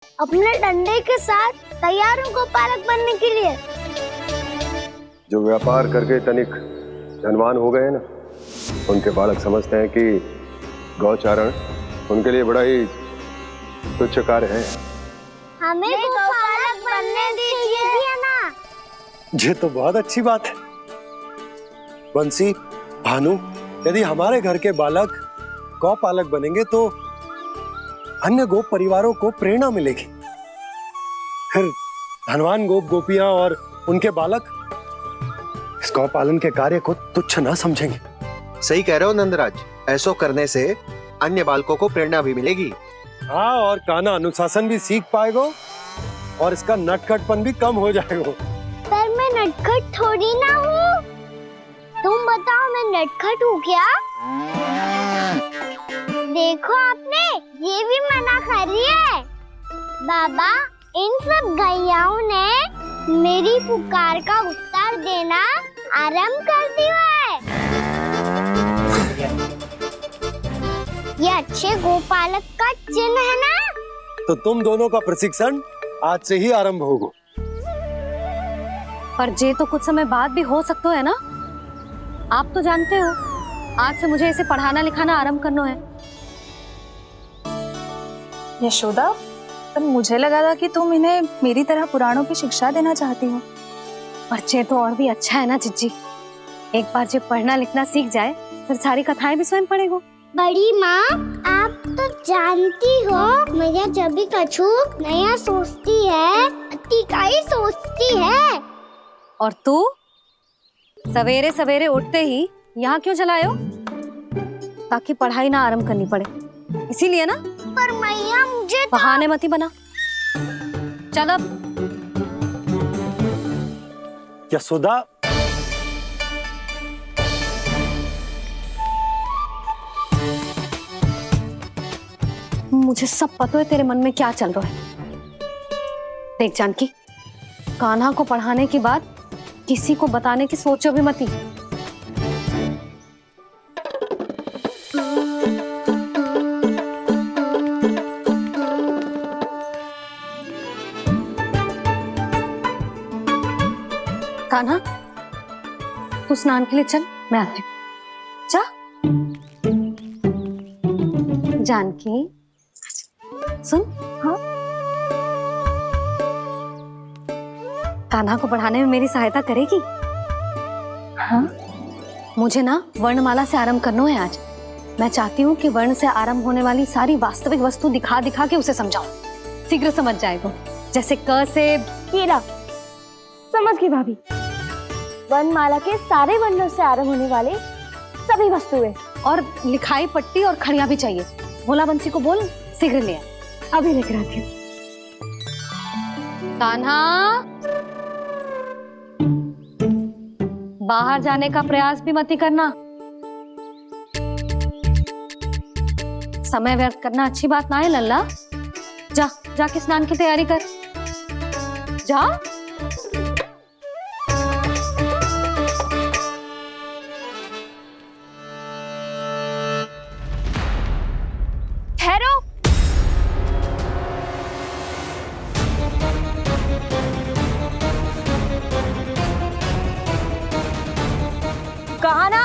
अपने डंडे के साथ तैयार हूँ गोपालक बनने के लिए। जो व्यापार करके तनिक धनवान हो गए ना, उनके बालक समझते हैं कि गौचारण उनके लिए बड़ा ही तुच्छ कार्य है। हमें गोपालक बनने दीजिए ना। ये तो बहुत अच्छी बात है। बंसी, भानु, यदि हमारे घर के बालक गौपालक बनेंगे तो अन्य गोप परिवारों को प्रेरणा मिलेगी। फिर धनवान गोप गोपियां और उनके बालक इस गौपालन के कार्य को तुच्छ ना समझेंगे। सही कह रहे हो नंदराज, ऐसा करने से अन्य बालकों को प्रेरणा भी मिलेगी। हाँ, और कान्हा अनुशासन भी सीख पाएगा और इसका नटखटपन भी कम हो जाएगा। पर मैं नटखट थोड़ी ना हूँ। तुम बताओ मैं नटखट हूँ क्या? देखो आपने ये भी मना कर रही है। बाबा, इन सब गैयाओं ने मेरी पुकार का उत्तर देना आरंभ कर दिया है। ये अच्छे गोपालक का चिन्ह है ना? तो तुम दोनों का प्रशिक्षण आज से ही आरंभ होगा। पर जे तो कुछ समय बाद भी हो सकता है ना। आप तो जानते हो, आज से मुझे इसे पढ़ाना लिखाना आरंभ करना है। यशोदा, पर मुझे लगा था कि तुम इन्हें मेरी तरह पुराणों की शिक्षा देना चाहती हो। पर जे तो और भी अच्छा है ना जिज्जी। एक बार जब पढ़ना लिखना सीख जाए फिर सारी कथाएं भी स्वयं पढ़ेगा। बड़ी माँ, आप तो जानती हो मैया जब भी कछु नया सोचती है अतिका ही सोचती है। और तू सवेरे सवेरे उठते ही यहाँ क्यों चलाए हो? ताकि पढ़ाई ना आरंभ करनी पड़े, इसीलिए ना। पर मैया मुझे बहाने मत ही बना। चल अब। यशोदा, मुझे सब पता है तेरे मन में क्या चल रहा है। देख जानकी, कान्हा को पढ़ाने की बात किसी को बताने की सोचो भी मत ही। कान्हा, तू स्नान के लिए चल, मैं आती हूँ। जा। जानकी, सुन। हाँ? कान्हा को पढ़ाने में मेरी सहायता करेगी? हाँ? मुझे ना वर्णमाला से आरंभ करना है आज। मैं चाहती हूँ कि वर्ण से आरंभ होने वाली सारी वास्तविक वस्तु दिखा दिखा के उसे समझाऊं। शीघ्र समझ जाएगा। जैसे क से कीड़ा। समझ गई भाभी। वर्णमाला के सारे वर्णों से आरंभ होने वाले सभी वस्तुएं और लिखाई पट्टी और खड़िया भी चाहिए। भोला बंसी को बोल शीघ्र ले आ। अभी लेकर आती हूँ। कान्हा, बाहर जाने का प्रयास भी मत ही करना। समय व्यर्थ करना अच्छी बात ना है लल्ला। जा, जाके स्नान की तैयारी कर। जा। ठहरो। कहा ना,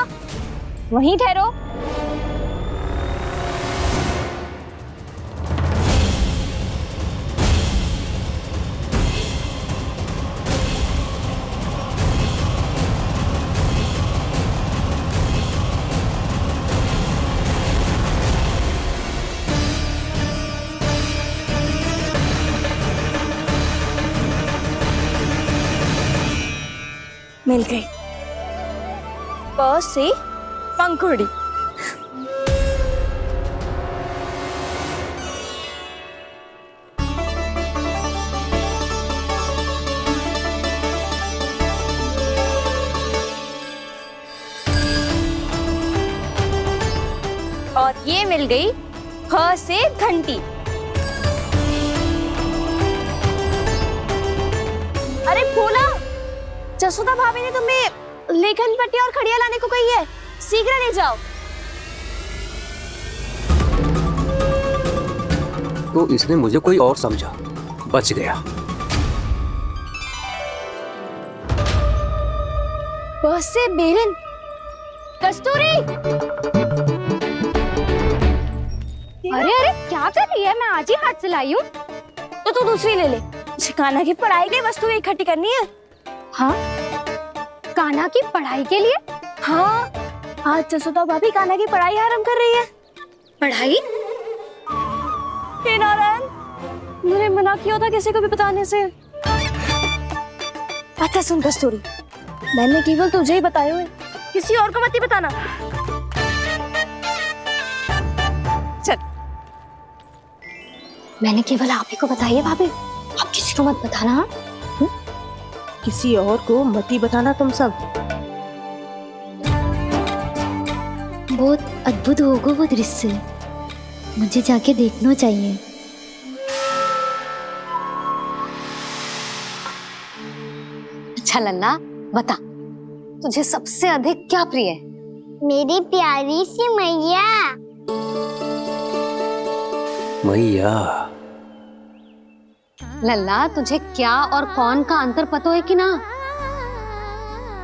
वहीं ठहरो। मिल गई। प से पंखुड़ी। और ये मिल गई ख से घंटी। अरे भोला, जसोदा भाभी ने तुम्हें लेखन पट्टी और खड़िया लाने को कही है, शीघ्र ले जाओ। तो इसने मुझे कोई और समझा। बच गया। बस से बेरन, कस्तूरी। अरे अरे क्या कर रही है? मैं आज ही हाथ से लाई हूँ। तो तू दूसरी ले ले। कान्हा की पढ़ाई की वस्तु इकट्ठी करनी है। हाँ, कान्हा की पढ़ाई के लिए? हाँ, आज जसोदा भाभी कान्हा की पढ़ाई आरंभ कर रही है। पढ़ाई? हे नारायण, मैंने मना किया था किसी को भी बताने से। अच्छा सुन कस्तूरी, मैंने केवल तुझे ही बताए हुए, किसी और को मत ही बताना। चल। मैंने केवल आप ही को बताई है भाभी, आप किसी को मत बताना। हाँ? किसी और को मत ही बताना तुम सब। बहुत अद्भुत होगा वो दृश्य, मुझे जाके देखना चाहिए। अच्छा लल्ला, बता तुझे सबसे अधिक क्या प्रिय है? मेरी प्यारी सी मैया। मैया, लल्ला तुझे क्या और कौन का अंतर पता है कि ना?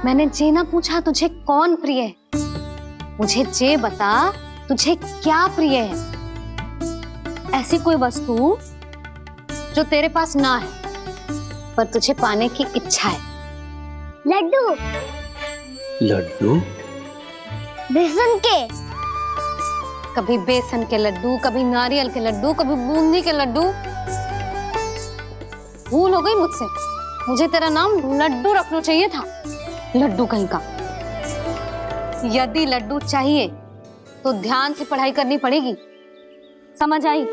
मैंने जे ना पूछा तुझे कौन प्रिय है, मुझे जे बता तुझे क्या प्रिय है। ऐसी कोई वस्तु जो तेरे पास ना है पर तुझे पाने की इच्छा है। लड्डू। लड्डू? बेसन के। कभी बेसन के लड्डू, कभी नारियल के लड्डू, कभी बूंदी के लड्डू। भूल हो गई मुझसे, मुझे तेरा नाम लड्डू रखना चाहिए था। लड्डू कहीं का। यदि लड्डू चाहिए तो ध्यान से पढ़ाई करनी पड़ेगी, समझ आई?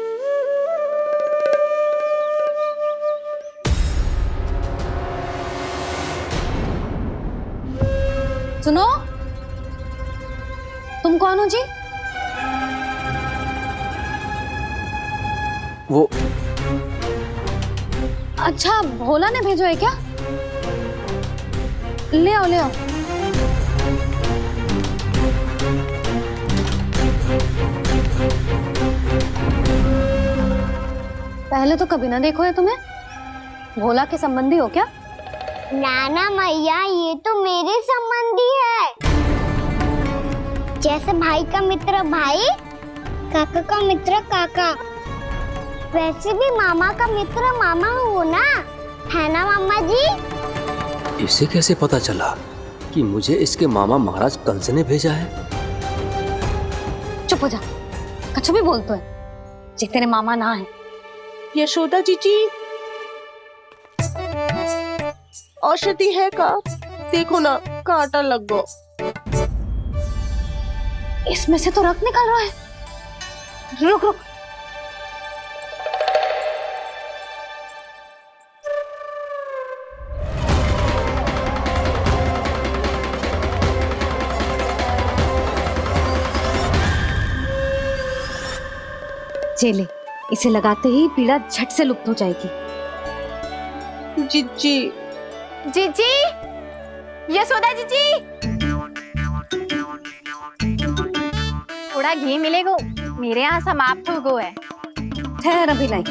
सुनो, तुम कौन हो जी? वो अच्छा, भोला ने भेजो है क्या? ले आओ, ले आओ। पहले तो कभी ना देखो है तुम्हें। भोला के संबंधी हो क्या? नाना मैया, ये तो मेरे संबंधी है। जैसे भाई का मित्र भाई, काका का मित्र काका, वैसे भी मामा का मित्र मामा हो ना, है ना मामा जी? इसे कैसे पता चला कि मुझे इसके मामा महाराज कंस ने भेजा है? चुप हो जा, कछु भी बोलते है जे तेरे मामा ना है। यशोदा जीजी, औषधि है का? देखो ना, कांटा लग गो। इसमें से तो रक्त निकल रहा है। रुक रुक, चले, इसे लगाते ही पीड़ा झट से लुप्त हो जाएगी। जीजी, जीजी, यशोदा जीजी, थोड़ा घी मिलेगा, मेरे यहाँ समाप्त हो गया है। ठहर, अभी लाई।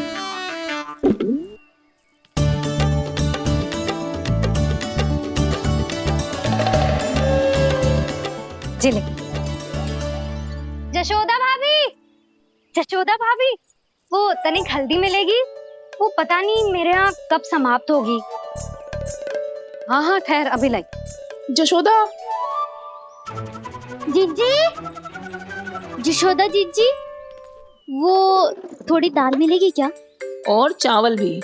जिले। जशोदा भाभी, जशोदा भाभी, वो तनिक हल्दी मिलेगी? वो पता नहीं मेरे यहाँ कब समाप्त होगी। हाँ हाँ ठहर, अभी लाई। जशोदा, जीजी, जशोदा जीजी, वो थोड़ी दाल मिलेगी क्या? और चावल भी।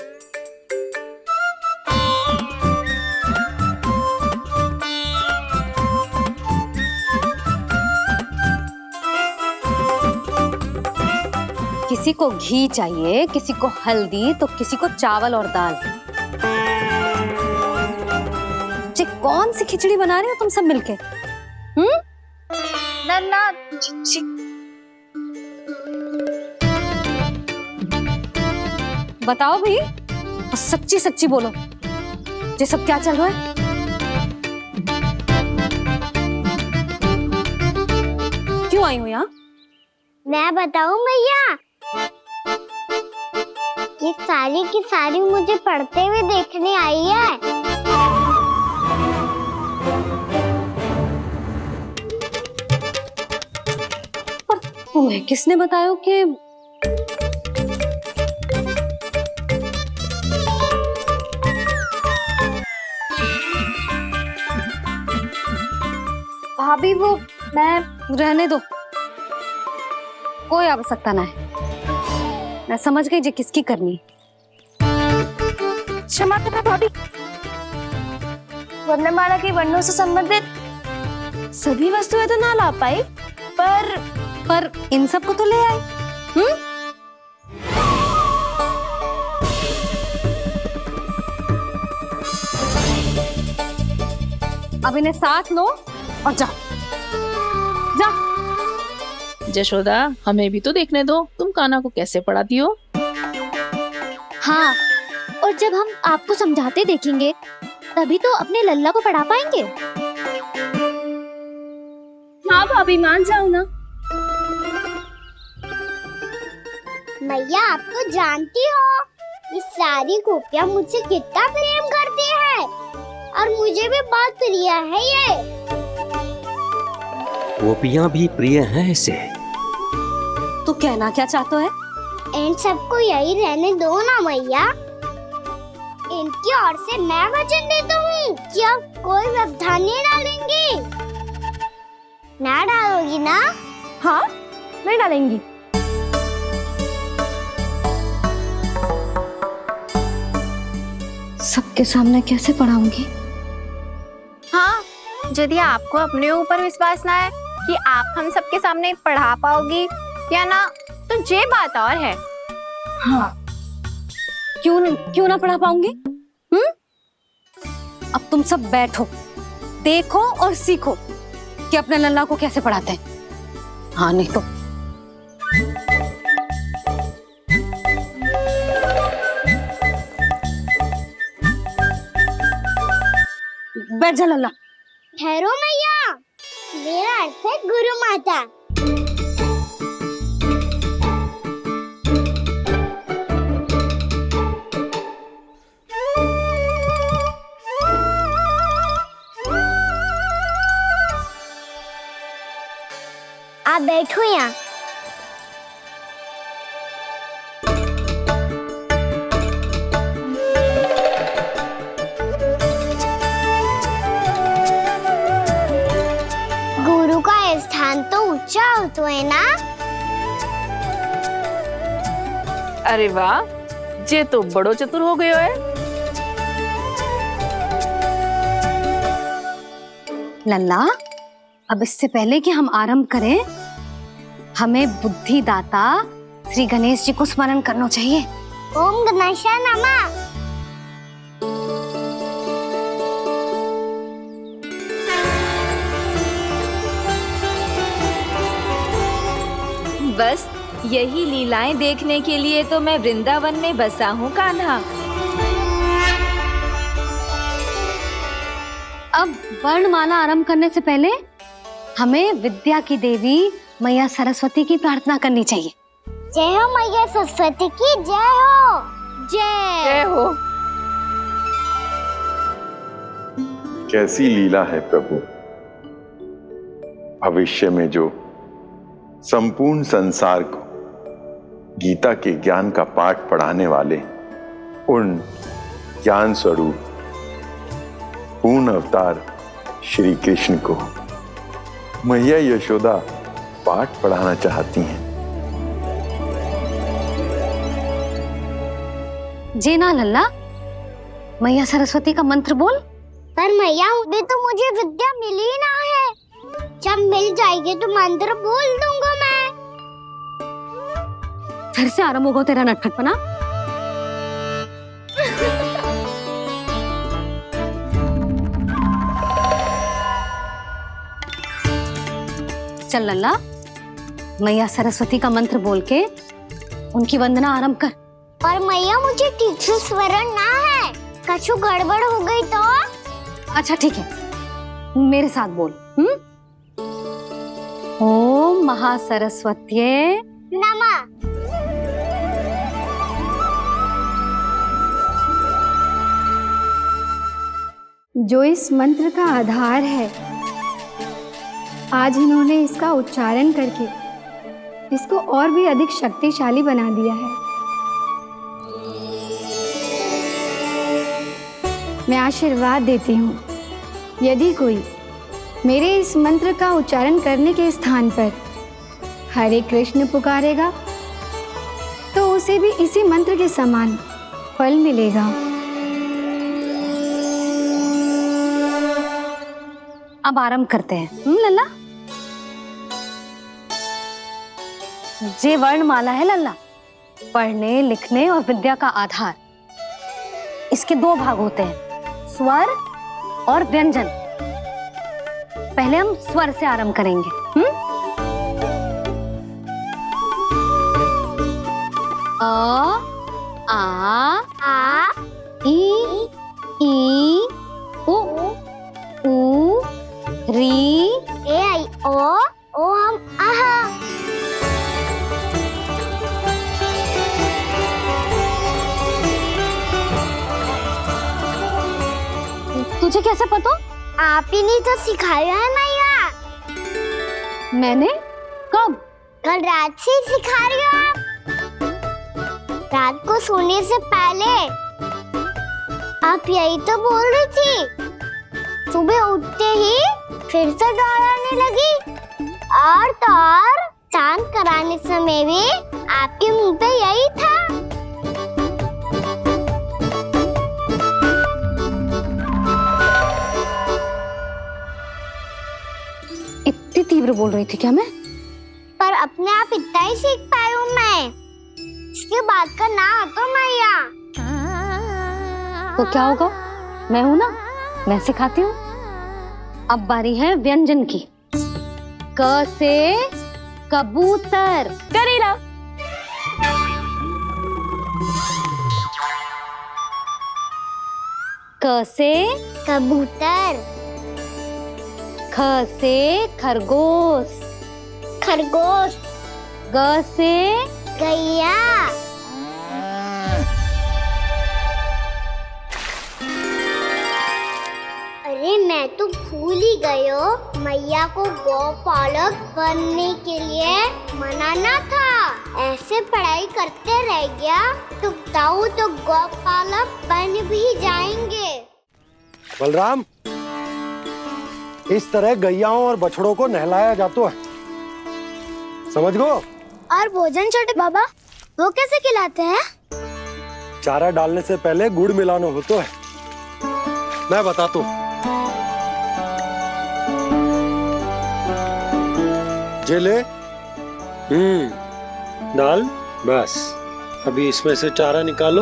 किसी को घी चाहिए, किसी को हल्दी, तो किसी को चावल और दाल। जी कौन सी खिचड़ी बना रहे हो तुम सब मिलके? नन्ना, बताओ भाई, सच्ची सच्ची बोलो, ये सब क्या चल रहा है? क्यों आई हो यहाँ? मैं बताऊं भैया, ये सारी की सारी मुझे पढ़ते हुए देखने आई है। तुम्हें किसने बताया कि भाभी वो मैं रहने दो, कोई आवश्यकता ना है। मैं समझ गई जे किसकी करनी। क्षमा करना भाभी, वर्णमाला के वर्णों से संबंधित सभी वस्तुएं तो ना ला पाई, पर इन सब को तो ले आए। अब इन्हें साथ लो और जाओ। जा। जशोदा, हमें भी तो देखने दो तुम कान्हा को कैसे पढ़ाती हो। हाँ, और जब हम आपको समझाते देखेंगे तभी तो अपने लल्ला को पढ़ा पाएंगे। हाँ भाभी, मान जाओ ना। मैया, आप तो जानती हो ये सारी गोपियां मुझसे कितना प्रेम करती है और मुझे भी बहुत प्रिय है ये। गोपियां भी प्रिय हैं इसे। तू कहना क्या चाहता है? इन सबको यही रहने दो ना मैया। इनकी ओर से मैं वचन देता हूँ कि अब कोई व्यवधान नहीं डालेंगी। ना डालोगी ना? हाँ, नहीं डालेंगी। सबके सामने कैसे पढ़ाऊंगी? हाँ, यदि आपको अपने ऊपर विश्वास ना है कि आप हम सबके सामने पढ़ा पाओगी या ना, तो ये बात और है। हाँ, क्यों ना पढ़ा पाऊंगी? अब तुम सब बैठो, देखो और सीखो कि अपने लल्ला को कैसे पढ़ाते हैं। हाँ, नहीं तो बैठ जा लल्ला। ठहरो मैया, मेरा अर्थ है गुरु माता। आप बैठो यहाँ। गुरु का स्थान तो ऊंचा होता है ना? अरे वाह, जे तो बड़ो चतुर हो गयो है। लल्ला, अब इससे पहले कि हम आरंभ करें, हमें बुद्धिदाता श्री गणेश जी को स्मरण करना चाहिए। ओम गणेशाय नमः। बस यही लीलाएं देखने के लिए तो मैं वृंदावन में बसा हूँ कान्हा। अब वर्णमाला आरंभ करने से पहले हमें विद्या की देवी मैया सरस्वती की प्रार्थना करनी चाहिए। जय हो मैया सरस्वती की जय हो। जय हो। कैसी लीला है प्रभु। भविष्य में जो संपूर्ण संसार को गीता के ज्ञान का पाठ पढ़ाने वाले उन ज्ञान स्वरूप पूर्ण अवतार श्री कृष्ण को मैया यशोदा पाठ पढ़ाना चाहती हैं। जी ना लल्ला, मैया सरस्वती का मंत्र बोल। पर मैया, अभी तो मुझे विद्या मिली ना है। जब मिल जाएगी तो मंत्र बोल दूंगा मैं। फिर से आरंभ होगा तेरा नटखटपना। चल लल्ला, मैया सरस्वती का मंत्र बोल के उनकी वंदना आरंभ कर। पर मैया, मुझे ठीक से स्मरण ना है। कछु गड़बड़ हो गई तो? अच्छा ठीक है, मेरे साथ बोल। ओम महासरस्वत्ये नमः। जो इस मंत्र का आधार है, आज इन्होंने इसका उच्चारण करके इसको और भी अधिक शक्तिशाली बना दिया है। मैं आशीर्वाद देती हूँ, यदि कोई मेरे इस मंत्र का उच्चारण करने के स्थान पर हरे कृष्ण पुकारेगा तो उसे भी इसी मंत्र के समान फल मिलेगा। अब आरंभ करते हैं। लल्ला, जे वर्णमाला है लल्ला, पढ़ने लिखने और विद्या का आधार। इसके दो भाग होते हैं, स्वर और व्यंजन। पहले हम स्वर से आरंभ करेंगे। अ, आ, ई, उ, री, ए आई ओ हम आहा। तुझे कैसे पता? आप ही ने तो सिखाया है मैया। मैंने? कब? कल रात से सिखा रही हो आप। रात को सोने से पहले आप यही तो बोल रही थी। सुबह उठते ही फिर से दोहराने लगी, और तो और चांद कराने समय भी आपके मुंह पे यही था। इतनी तीव्र बोल रही थी क्या मैं? पर अपने आप इतना ही सीख पाई हूँ मैं। इसके बाद का ना तो मैया। तो क्या होगा? मैं हूं ना, मैं सिखाती हूँ। अब बारी है व्यंजन की। क से कबूतर। करेला। क से कबूतर। ख से खरगोश। खरगोश। ग से गैया। अरे मैं तो भूल ही गई हो, मैया को गौपालक बनने के लिए मनाना था। ऐसे पढ़ाई करते रह गया तो ताऊ तो गौपालक बन भी जाएंगे। बलराम, इस तरह गैयाओं और बछड़ों को नहलाया जाता है, समझ गो? और भोजन छोटे बाबा, वो कैसे खिलाते हैं? चारा डालने से पहले गुड़ मिलाना होता है। मैं बताता हूँ। जे ले, डाल, बस। अभी इसमें से चारा निकालो।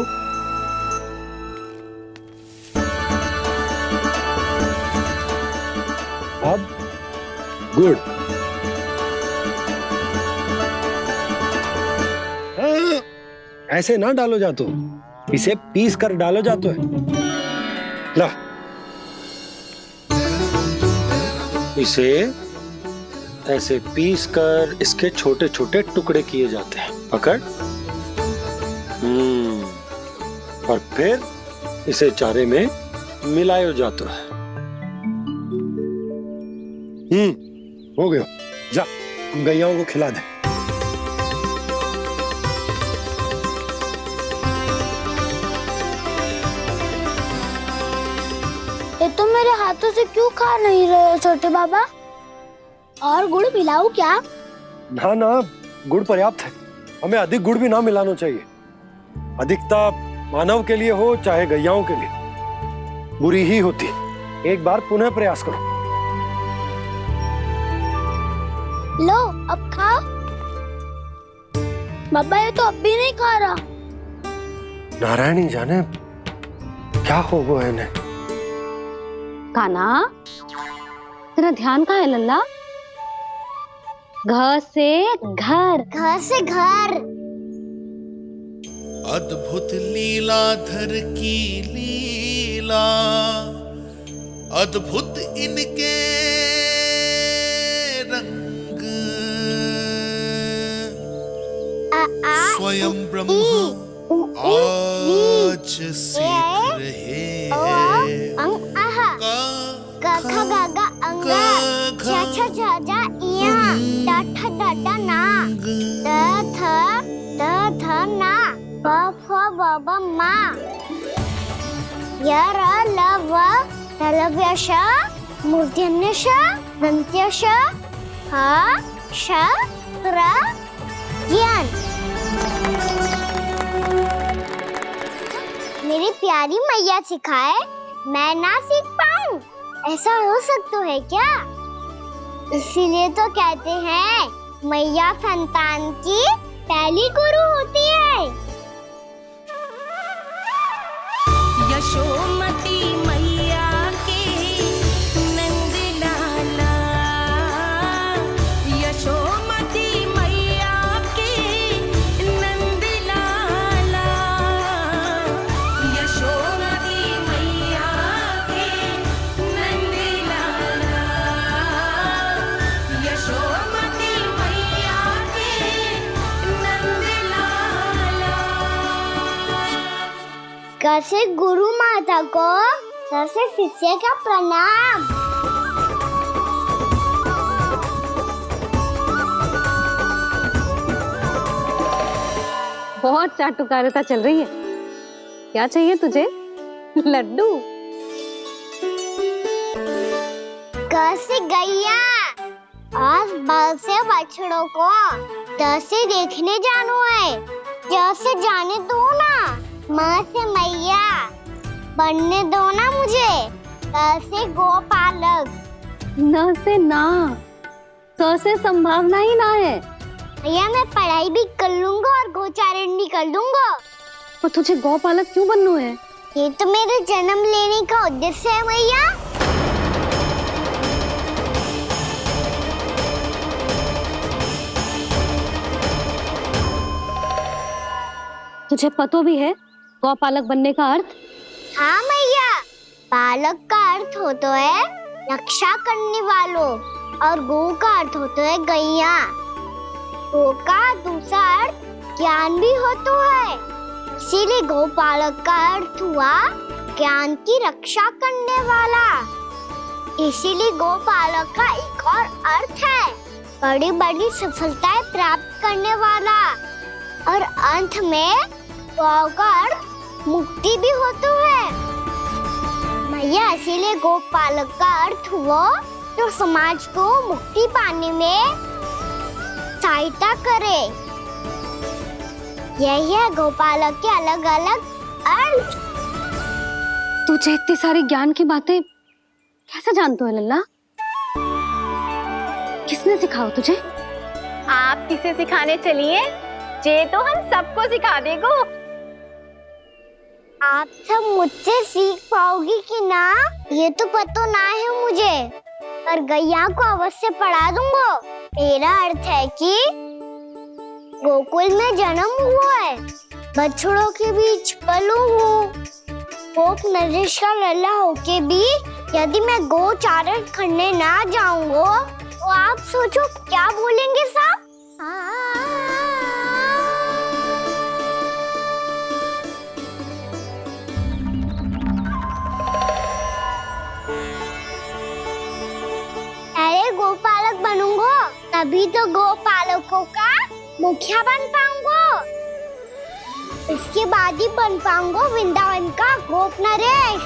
अब गुड़। ऐसे ना डालो जातो, इसे पीस कर डालो जातो है। ला, इसे ऐसे पीस कर इसके छोटे छोटे टुकड़े किए जाते हैं। पकड़। और फिर इसे चारे में मिलाया जाता है। हो गया। जा, गैयाओं को खिला दे। ये तो मेरे हाथों से क्यों खा नहीं रहे हो छोटे बाबा? और गुड़ मिलाऊं क्या? ना ना, गुड़ पर्याप्त है। हमें अधिक गुड़ भी ना मिलाना चाहिए। अधिकता मानव के लिए हो चाहे गैयाओं के लिए बुरी ही होती है। एक बार पुनः प्रयास करो। लो, अब खाओ। बाबा ये तो अब भी नहीं खा रहा। नारायणी जाने क्या हो गया इन्हें। काना, तेरा ध्यान कहाँ है लल्ला? घ से घर। घर से घर। अद्भुत लीलाधर की लीला, अद्भुत इनके रंग, स्वयं ब्रह्मा आज सीख रहे हैं गा गा अंगा, छा छा छा जा इया, डा ठा ना, द थ ना, ब फ ब ब मा, य र ल व तलव्य श, मूर्धन्य श, दंत्य श, ह श र ज्ञान। मेरी प्यारी मैया सिखाए, मैं ना सीख पाऊं, ऐसा हो सकता है क्या? इसीलिए तो कहते हैं मैया संतान की पहली गुरु होती है। यशोमती मैया के नंद लाला, यशोमती मैया के नंद लाला, यशोमती मैया के नंद लाला, यशोमती मैया के नंद लाला। कैसे गुरु माता को कैसे शिष्य का प्रणाम। बहुत चाटुकारिता चल रही है। क्या चाहिए तुझे? लड्डू? कैसे गैया और बल से बछड़ों को कैसे देखने जानो है, जैसे जाने दो ना, माँ से मैया बनने दो ना मुझे, कैसे गोपालक। न से ना, स से संभावना ही ना है। भैया मैं पढ़ाई भी कर लूंगा और गोचारण भी कर दूंगा। तो तुझे गौपालक क्यों बनना है? ये तो मेरे जन्म लेने का उद्देश्य है भैया। तुझे पतो भी है गौपालक बनने का अर्थ? हाँ मैया, पालक का अर्थ होता है रक्षा करने वालों और गौ का अर्थ होता है गैया। गौ का दूसरा अर्थ ज्ञान भी होता है, इसीलिए गौपालक का अर्थ हुआ ज्ञान की रक्षा करने वाला। इसीलिए गौपालक का एक और अर्थ है बड़ी बड़ी सफलताएं प्राप्त करने वाला, और अंत में गौ का अर्थ मुक्ति भी होता है। भैया इसीलिए गोपालक का अर्थ हुआ जो समाज को मुक्ति पाने में सहायता करे। यही है गोपालक के अलग अलग अर्थ। तुझे इतनी सारी ज्ञान की बातें कैसे जानते हो लल्ला? किसने सिखाओ तुझे? आप किसे सिखाने चलिए, जे तो हम सबको सिखा देगो। आप सब मुझसे सीख पाओगी कि ना ये तो पता ना है मुझे, पर गैया को अवश्य पढ़ा दूंगा। मेरा अर्थ है कि गोकुल में जन्म हुआ है, बछड़ों के बीच पलू हूँ, गोप नरेश का लल्ला होके भी यदि मैं गोचारण करने ना जाऊंगा तो आप सोचो क्या बोलेंगे साहब? अरे गोपालक बनूंगा तभी तो गोपालकों का मुखिया बन पाऊंगा, इसके बाद ही बन पाऊंगा वृंदावन का गोप नरेश।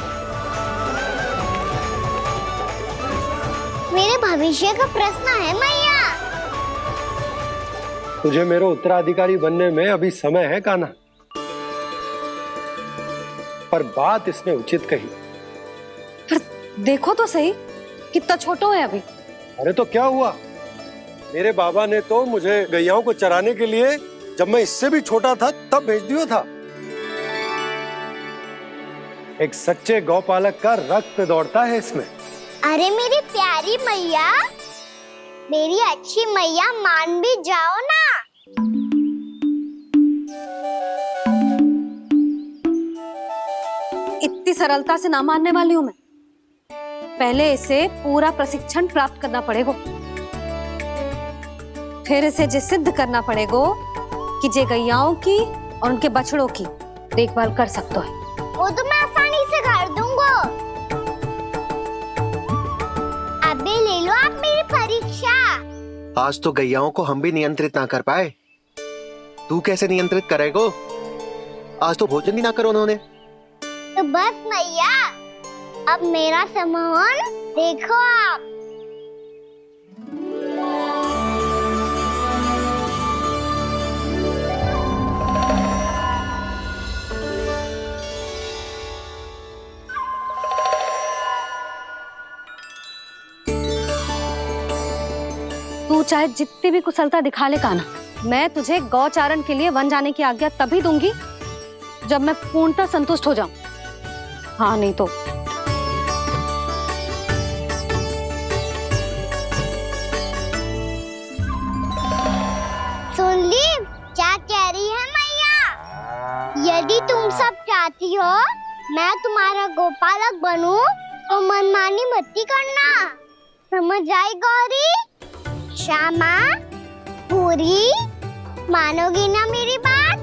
मेरे भविष्य का प्रश्न है मैया। तुझे मेरा उत्तराधिकारी बनने में अभी समय है कान्हा, पर बात इसने उचित कही। पर देखो तो सही, कितना छोटो है अभी। अरे तो क्या हुआ, मेरे बाबा ने तो मुझे गैयाओं को चराने के लिए जब मैं इससे भी छोटा था तब भेज दिया था। एक सच्चे गौपालक का रक्त दौड़ता है इसमें। अरे मेरी प्यारी मैया, मेरी अच्छी मैया, मान भी जाओ ना। इतनी सरलता से ना मानने वाली हूं मैं। पहले इसे पूरा प्रशिक्षण प्राप्त करना पड़ेगा, फिर इसे जे सिद्ध करना पड़ेगा कि जे गैयाओं की और उनके बछड़ों की देखभाल कर सकता है। वो तो मैं आसानी से कर दूंगा। आज तो गैयाओं को हम भी नियंत्रित ना कर पाए, तू कैसे नियंत्रित करेगो? आज तो भोजन भी ना करो उन्होंने। तो बस मैया, अब मेरा सम्मान देखो आप। तू चाहे जितनी भी कुशलता दिखा ले कान्हा, मैं तुझे गौचारण के लिए वन जाने की आज्ञा तभी दूंगी जब मैं पूर्णतः संतुष्ट हो जाऊं। हाँ नहीं तो सुन ली क्या कह रही है मैया? यदि तुम सब चाहती हो मैं तुम्हारा गोपालक बनूं तो मनमानी मत करना, समझ आई गौरी? श्यामा, पूरी, मानोगी ना मेरी बात?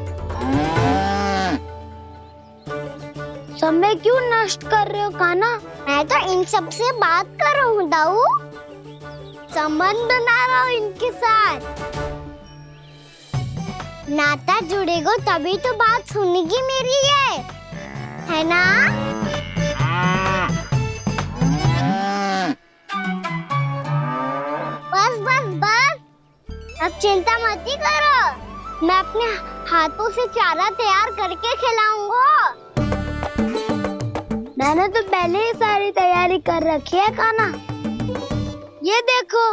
समय क्यों नष्ट कर रहे हो कान्हा? मैं तो इन सब से बात कर रहा हूँ दाऊ, संबंध बना रहा हूँ इनके साथ। नाता जुड़ेगा तभी तो बात सुनेगी मेरी, ये है ना? बस बस बस, अब चिंता मत ही करो, मैं अपने हाथों से चारा तैयार करके खिलाऊंगा। मैंने तो पहले ही सारी तैयारी कर रखी है कान्हा, ये देखो।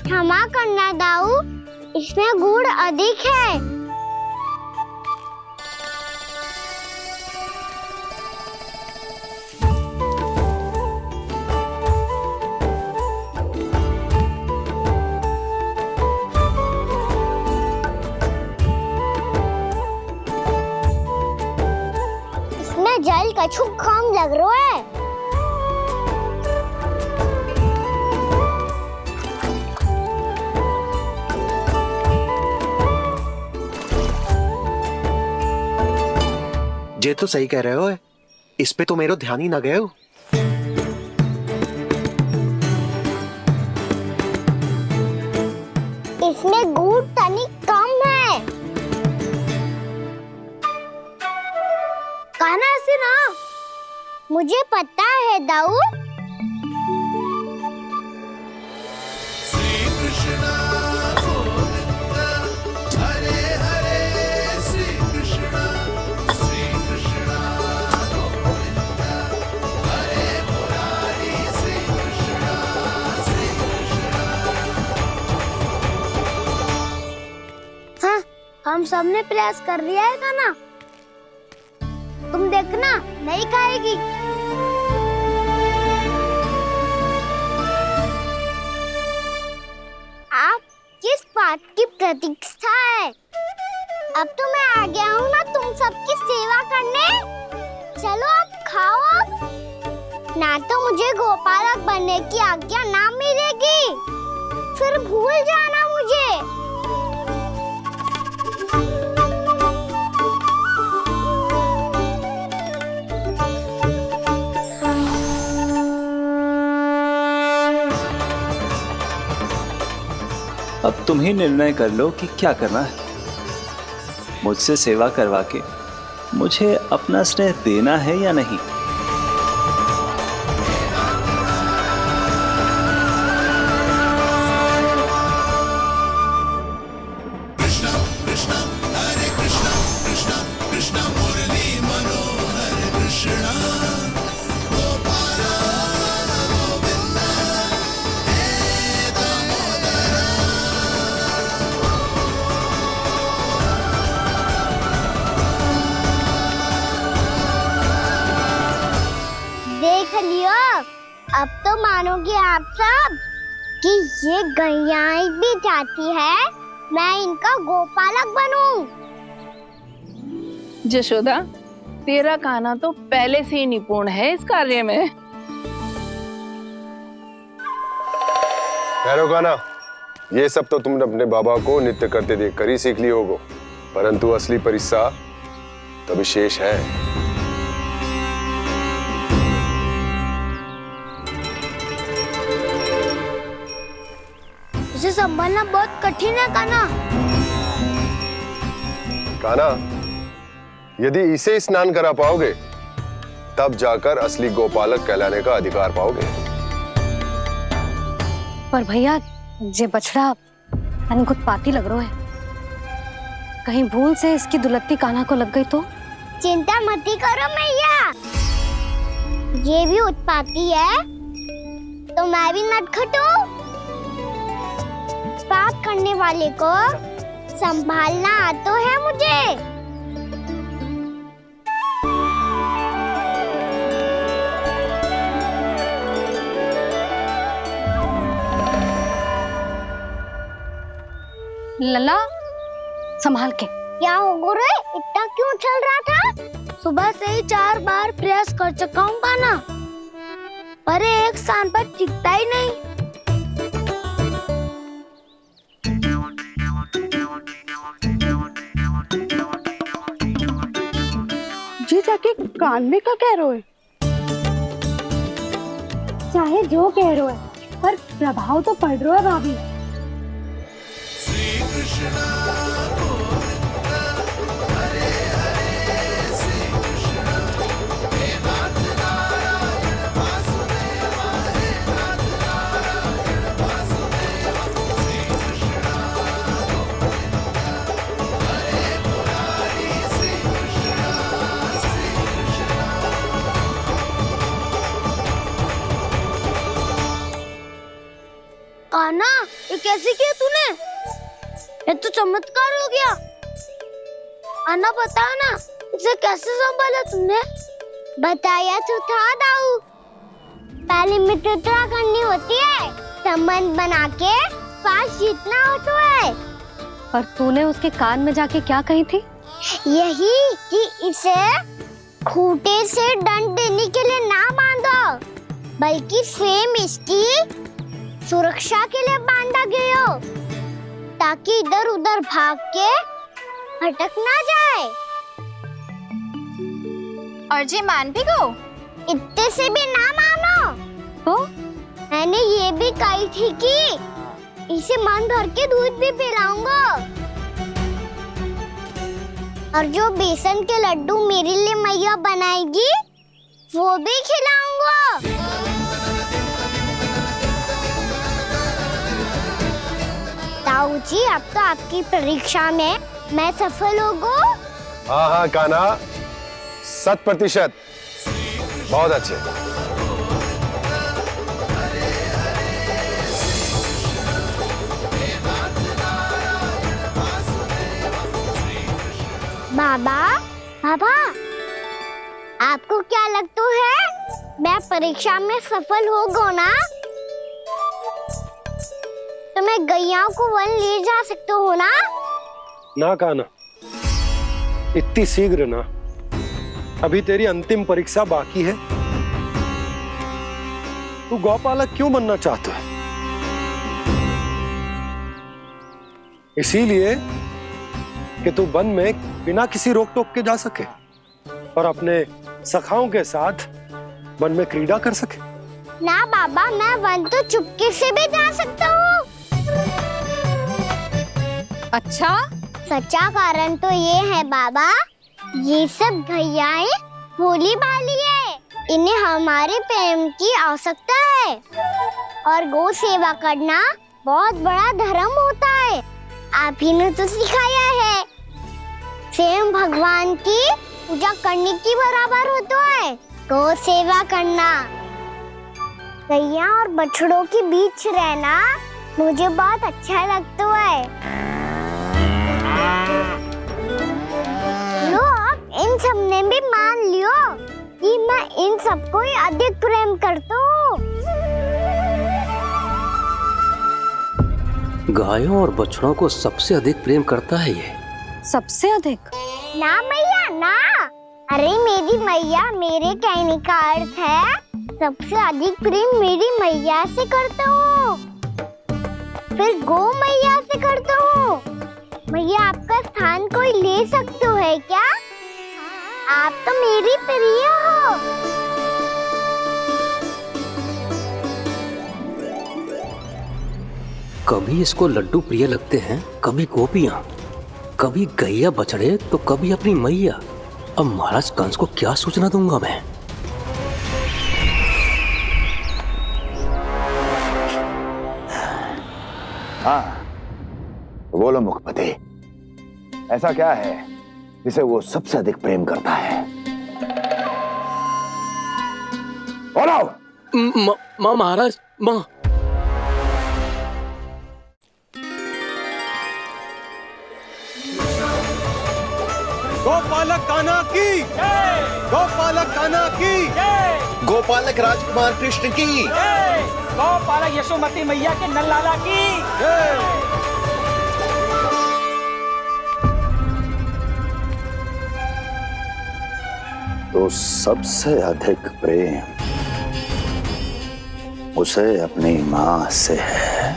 क्षमा करना दाऊ, इसमें गुड़ अधिक है। इसमें जल कछु कम लग रहा है। ये तो सही कह रहे हो, इस पे तो मेरा ध्यान ही ना गए हो। इसमें गुड़ तनिक कम है। कान्हा ऐसे ना, मुझे पता है दाऊ। श्री कृष्ण गोविंद हरे हरे, श्री कृष्ण गोविंद हरे मुरारी, श्री कृष्ण हाँ, हम सबने प्रयास कर लिया है कान्हा, तुम देखना नहीं खाएगी। आप किस बात की प्रतीक्षा है? अब तो मैं आ गया हूँ ना तुम सबकी सेवा करने। चलो अब खाओ अब। ना तो मुझे गोपालक बनने की आज्ञा ना मिलेगी, फिर भूल जाना मुझे। अब तुम ही निर्णय कर लो कि क्या करना है। मुझसे सेवा करवा के मुझे अपना स्नेह देना है या नहीं। देख लियो, अब तो मानोगे आप सब कि ये गैयाएं भी चाहती है मैं इनका गोपालक बनूं। जशोदा, तेरा कान्हा तो पहले से ही निपुण है इस कार्य में। ठहरो कान्हा, ये सब तो तुमने अपने बाबा को नित्य करते देखकर ही सीख ली होगो, परंतु असली परिस्सा तो विशेष है। इसे संभालना बहुत कठिन है कान्हा। कान्हा, यदि इसे स्नान करा पाओगे तब जाकर असली गोपालक कहलाने का अधिकार पाओगे। पर भैया ये बछड़ा उत्पाती लग रहा है, कहीं भूल से इसकी दुलत्ती कान्हा को लग गई तो? चिंता मत करो मैया, ये भी उत्पाती है तो मैं भी नटखट हूँ। पाप करने वाले को संभालना आता है मुझे। लला संभाल के। क्या हो गुरु, इतना क्यों चल रहा था? सुबह से ही 4 बार प्रयास कर चुका हूँ कान्हा, पर एक स्थान पर टिकता ही नहीं। जी जाके कान में क्या कह रहे हो? चाहे जो कह रहे हो, पर प्रभाव तो पड़ रहा है भाभी। श्री कृष्ण गोविंद हरे हरे श्री कृष्ण हे नाथ नारायण वासुदेव हे नाथ नारायण वासुदेव श्री कृष्ण गोविंद हरे मुरारी श्री कृष्ण कान्हा, ये कैसे किया तूने? ये तो चमत्कार हो गया। अन्ना बता ना, इसे कैसे संभाला तुमने? बताया तो था दाऊ, पहले मित्रता करनी होती है, संबंध बना के पास जीतना होता है। और तूने उसके कान में जाके क्या कही थी? यही कि इसे खूंटे से दंड देने के लिए ना बांधो, बल्कि स्वयं इसकी सुरक्षा के लिए बांधा गया हो, ताकि इधर उधर भाग के भटक ना जाए। और जी मान भी गो? इतने से भी ना मानो। तो मैंने ये भी कही थी कि इसे मन भर के दूध भी पिलाऊंगा, और जो बेसन के लड्डू मेरे लिए मैया बनाएगी वो भी खिलाऊंगा। ताऊ जी, अब तो आपकी परीक्षा में मैं सफल होगा। हाँ हाँ कान्हा, 100%। बहुत अच्छे। बाबा, बाबा, आपको क्या लगता है मैं परीक्षा में सफल होगा ना? तो मैं गैयाओं को वन ले जा सकता हूँ ना? ना कान्हा, इतनी शीघ्र ना, अभी तेरी अंतिम परीक्षा बाकी है। तू गौपालक क्यों बनना चाहता है? इसीलिए कि तू वन में बिना किसी रोक टोक के जा सके और अपने सखाओं के साथ वन में क्रीड़ा कर सके। ना बाबा, मैं वन तो चुपके से भी जा सकता हूँ। अच्छा, सच्चा कारण तो ये है बाबा, ये सब गैयाएं भोली भाली है, इन्हें हमारे प्रेम की आवश्यकता है, और गौ सेवा करना बहुत बड़ा धर्म होता है। आप ही ने तो सिखाया है, स्वयं भगवान की पूजा करने की बराबर होता है गौ सेवा करना। गैया और बछड़ों के बीच रहना मुझे बहुत अच्छा लगता है। लो, अब इन सब ने भी मान लियो कि मैं इन सबको ही अधिक प्रेम करता हूँ। गायों और बछड़ों को सबसे अधिक प्रेम करता है ये। सबसे अधिक? ना मैया ना, अरे मेरी मैया, मेरे कहने का अर्थ है सबसे अधिक प्रेम मेरी मैया से करता हूँ। फिर गो मैया से करता हूँ। मैया आपका स्थान कोई ले सकते है क्या? आप तो मेरी प्रिय हो। कभी इसको लड्डू प्रिय लगते हैं, कभी गोपियां, कभी गैया बछड़े, तो कभी अपनी मैया। अब महाराज कंस को क्या सूचना दूंगा मैं? हाँ, बोलो मुखपति, ऐसा क्या है जिसे वो सबसे अधिक प्रेम करता है? बोलो। माँ महाराज, माँ। गोपालक कान्हा की, गोपालक कान्हा की, गोपालक राजकुमार कृष्ण की, गोपालक यशोमती मैया के नल लाला की। तो सबसे अधिक प्रेम उसे अपनी मां से है।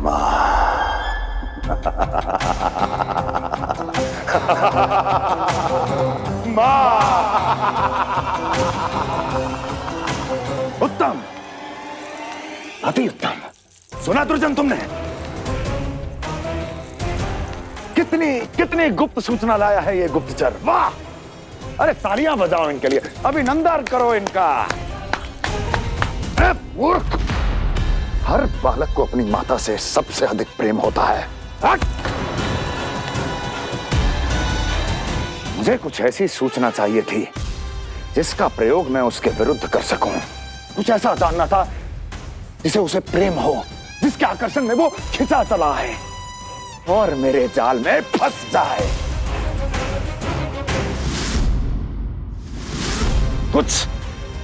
मां। उत्तम, अति उत्तम। सुना दुर्जन तुमने? कितनी कितनी गुप्त सूचना लाया है ये गुप्तचर। वाह! अरे तालियां बजाओ इनके लिए, अभिनंदन करो इनका। मूर्ख! हर बालक को अपनी माता से सबसे अधिक प्रेम होता है। हट! मुझे कुछ ऐसी सूचना चाहिए थी जिसका प्रयोग मैं उसके विरुद्ध कर सकूं। कुछ ऐसा जानना था जिसे उसे प्रेम हो, जिसके आकर्षण में वो खिंचा चला है और मेरे जाल में फंस जाए।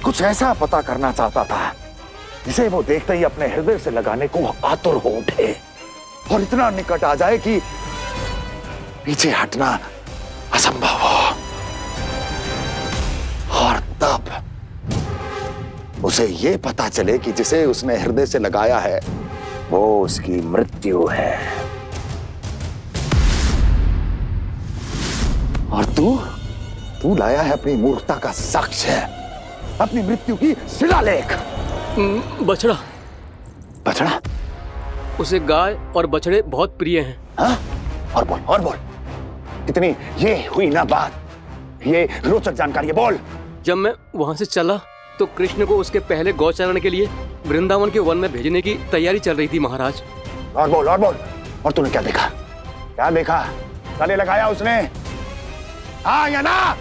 कुछ ऐसा पता करना चाहता था जिसे वो देखते ही अपने हृदय से लगाने को आतुर हो उठे और इतना निकट आ जाए कि पीछे हटना असंभव हो। और तब उसे ये पता चले कि जिसे उसने हृदय से लगाया है वो उसकी मृत्यु है। और तू लाया है अपनी मूर्खता का साक्ष्य, अपनी मृत्यु की शिलालेख। बछड़ा। बछड़ा? उसे गाय और बछड़े बहुत प्रिय हैं। हाँ? और बोल। इतनी ये हुई ना बात, ये रोचक जानकारी है, बोल। जब मैं वहां से चला तो कृष्ण को उसके पहले गौचारण के लिए वृंदावन के वन में भेजने की तैयारी चल रही थी महाराज। और बोल। और तूने क्या देखा? गले लगाया उसने? हाँ या ना?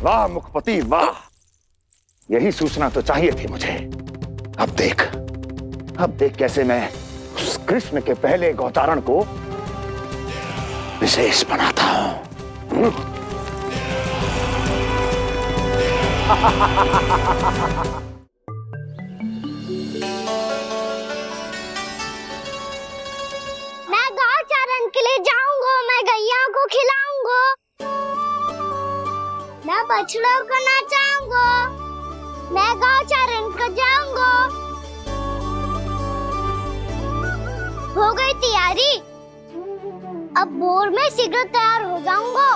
वाह मुखपति, वाह! यही सूचना तो चाहिए थी मुझे। अब देख कैसे मैं उस कृष्ण के पहले गौचारण को विशेष बनाता हूं। मैं गौचारण के लिए जाऊंगा, मैं गैया को खिलाऊंगा, मैं बछड़ों को नचाऊंगा, मैं गौचारण को जाऊंगा। हो गई तैयारी, अब भोर में शीघ्र तैयार हो जाऊंगा।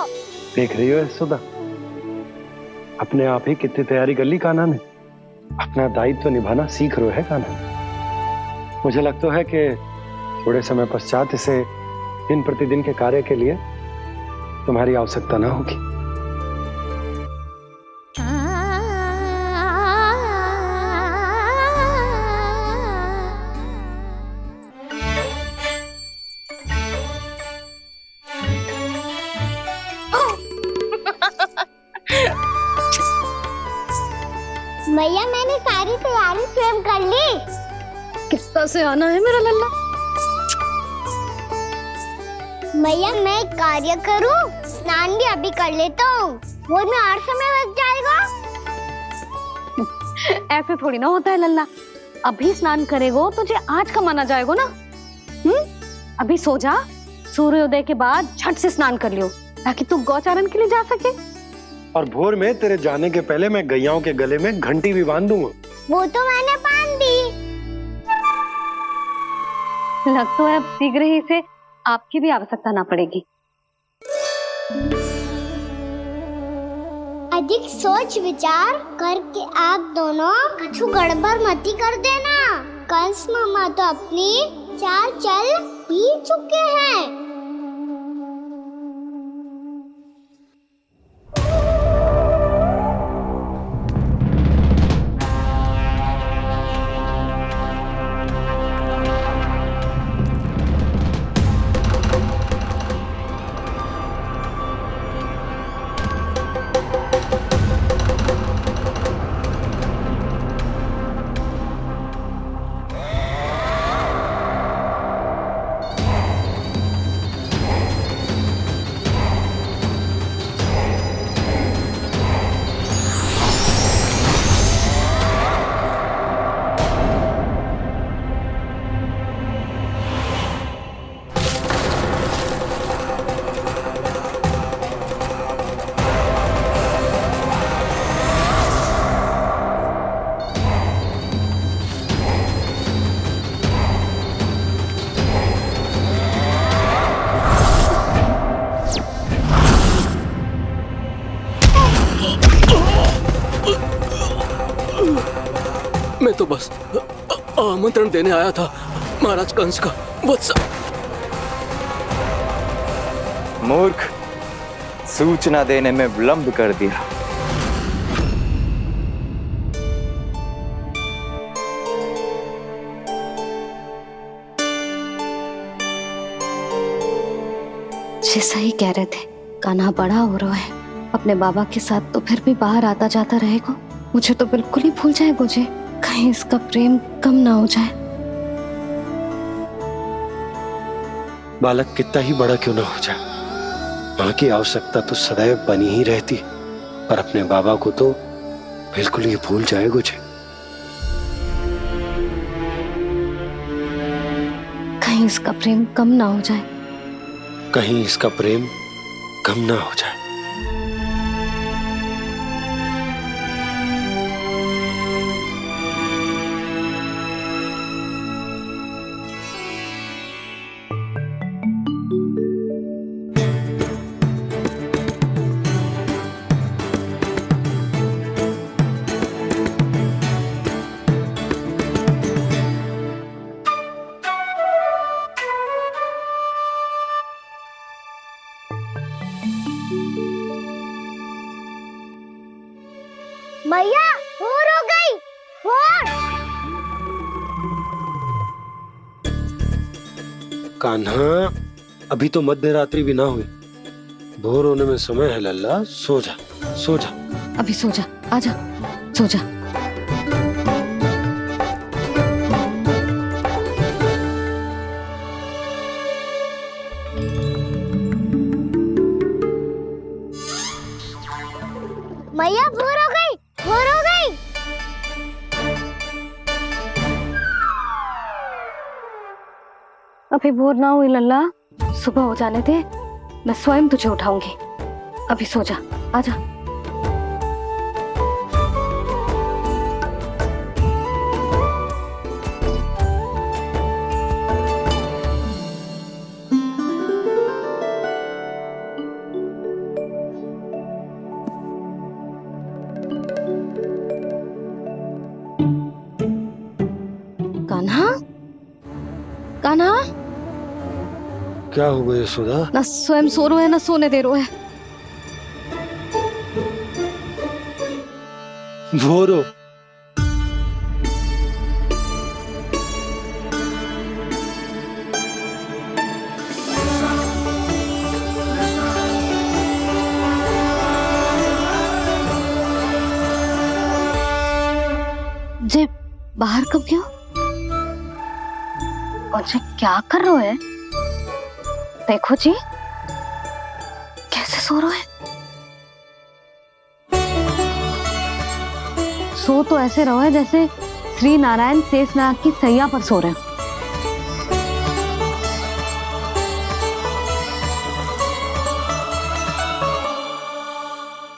देख रही हो यशोदा, अपने आप ही कितनी तैयारी कर ली कान्हा ने। अपना दायित्व निभाना सीख रहे है कान्हा। मुझे लगता है कि थोड़े समय पश्चात इसे दिन प्रतिदिन के कार्य के लिए तुम्हारी आवश्यकता ना होगी। मैया, मैंने सारी तैयारी स्वयं कर ली। किस्ता से आना है मेरा लल्ला। मैया, मैं एक कार्य करूं? स्नान भी अभी कर लेता हूँ, वो में और समय लग जाएगा। ऐसे थोड़ी ना होता है लल्ला, अभी स्नान करेगो तुझे आज का माना जाएगा ना। अभी सो जा, सूर्योदय के बाद झट से स्नान कर लियो ताकि तू गौचारण के लिए जा सके। और भोर में तेरे जाने के पहले मैं गैयाओं के गले में घंटी भी बांध दूंगा। वो तो मैंने बांध दी। लग तो है अब शीघ्र ही इसे आपकी भी आवश्यकता ना पड़ेगी। अधिक सोच विचार करके आप दोनों कछु गड़बड़ मती कर देना। कंस मामा तो अपनी चाल चल ही चुके हैं। मैं तो बस आमंत्रण देने आया था महाराज कंस का। वत्स मूर्ख, सूचना देने में विलंब कर दिया। जैसा ही कह रहे थे, कान्हा बड़ा हो रहा है, अपने बाबा के साथ तो फिर भी बाहर आता जाता रहेगा। मुझे तो बिल्कुल ही भूल जाए मुझे, कहीं इसका प्रेम कम ना हो जाए। बालक कितना ही बड़ा क्यों ना हो जाए, माँ की आवश्यकता तो सदैव बनी ही रहती, पर अपने बाबा को तो बिल्कुल ही भूल जाए मुझे। कहीं इसका प्रेम कम ना हो जाए, कहीं इसका प्रेम कम ना हो जाए। मैया भोर हो गई, भोर। कान्हा, अभी तो मध्य रात्रि भी ना हुई, भोर होने में समय है लल्ला। सो जा, सो जा। अभी सो जा, आजा, सो जा। मैया भोर हो गई, भोर हो गई। अभी भोर ना हुई लल्ला, सुबह हो जाने दे, मैं स्वयं तुझे उठाऊंगी। अभी सो जा, आजा। कान्हा, कान्हा, क्या हो गया यशोदा? ना स्वयं सो रो है ना सोने दे रो है। भोर हो। जे बाहर कब क्यों? और जे क्या कर रहे है? देखो जी, कैसे सो रहे है। सो तो ऐसे रहो है जैसे श्री नारायण शेषनाग की सैया पर सो रहे हो।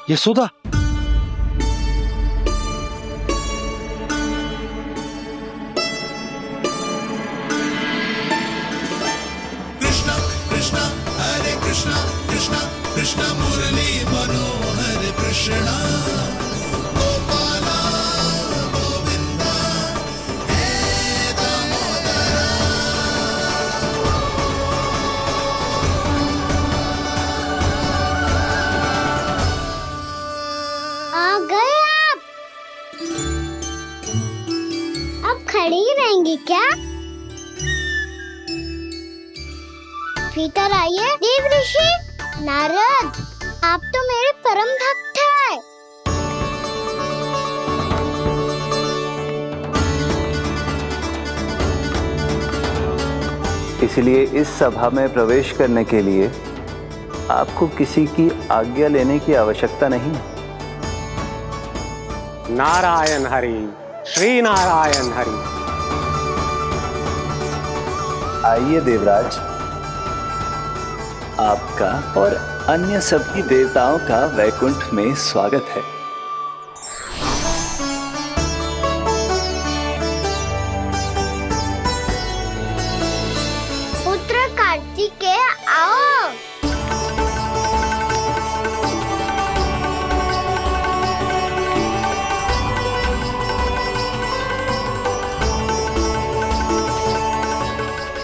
यशोदा, कृष्ण कृष्ण हरे कृष्ण कृष्ण कृष्ण मुरली मनोहर कृष्ण गोपाला गोविंदा हे दामोदरा। आ गए आप। अब खड़ी ही रहेंगी क्या? भीतर आइए। देव ऋषि नारद, आप तो मेरे परम भक्त हैं। इसलिए इस सभा में प्रवेश करने के लिए आपको किसी की आज्ञा लेने की आवश्यकता नहीं है। नारायण हरि, श्री नारायण हरि। आइए देवराज, आपका और अन्य सभी देवताओं का वैकुंठ में स्वागत है। पुत्र कार्तिकेय आओ।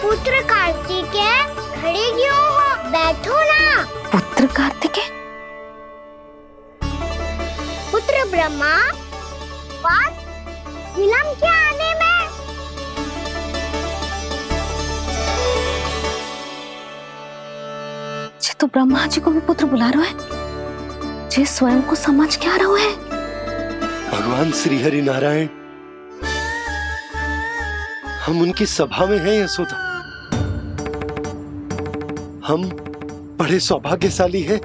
पुत्र कार्तिकेय खड़े क्यों हो? बैठो ना। पुत्र कार्तिकेय? पुत्र ब्रह्मा, बात विलंब क्या आने में? जे तो ब्रह्मा जी को भी पुत्र बुला रहा है, जे स्वयं को समझ क्या रहा है। भगवान श्री हरि नारायण, हम उनकी सभा में हैं यशोदा। हम बड़े सौभाग्यशाली हैं।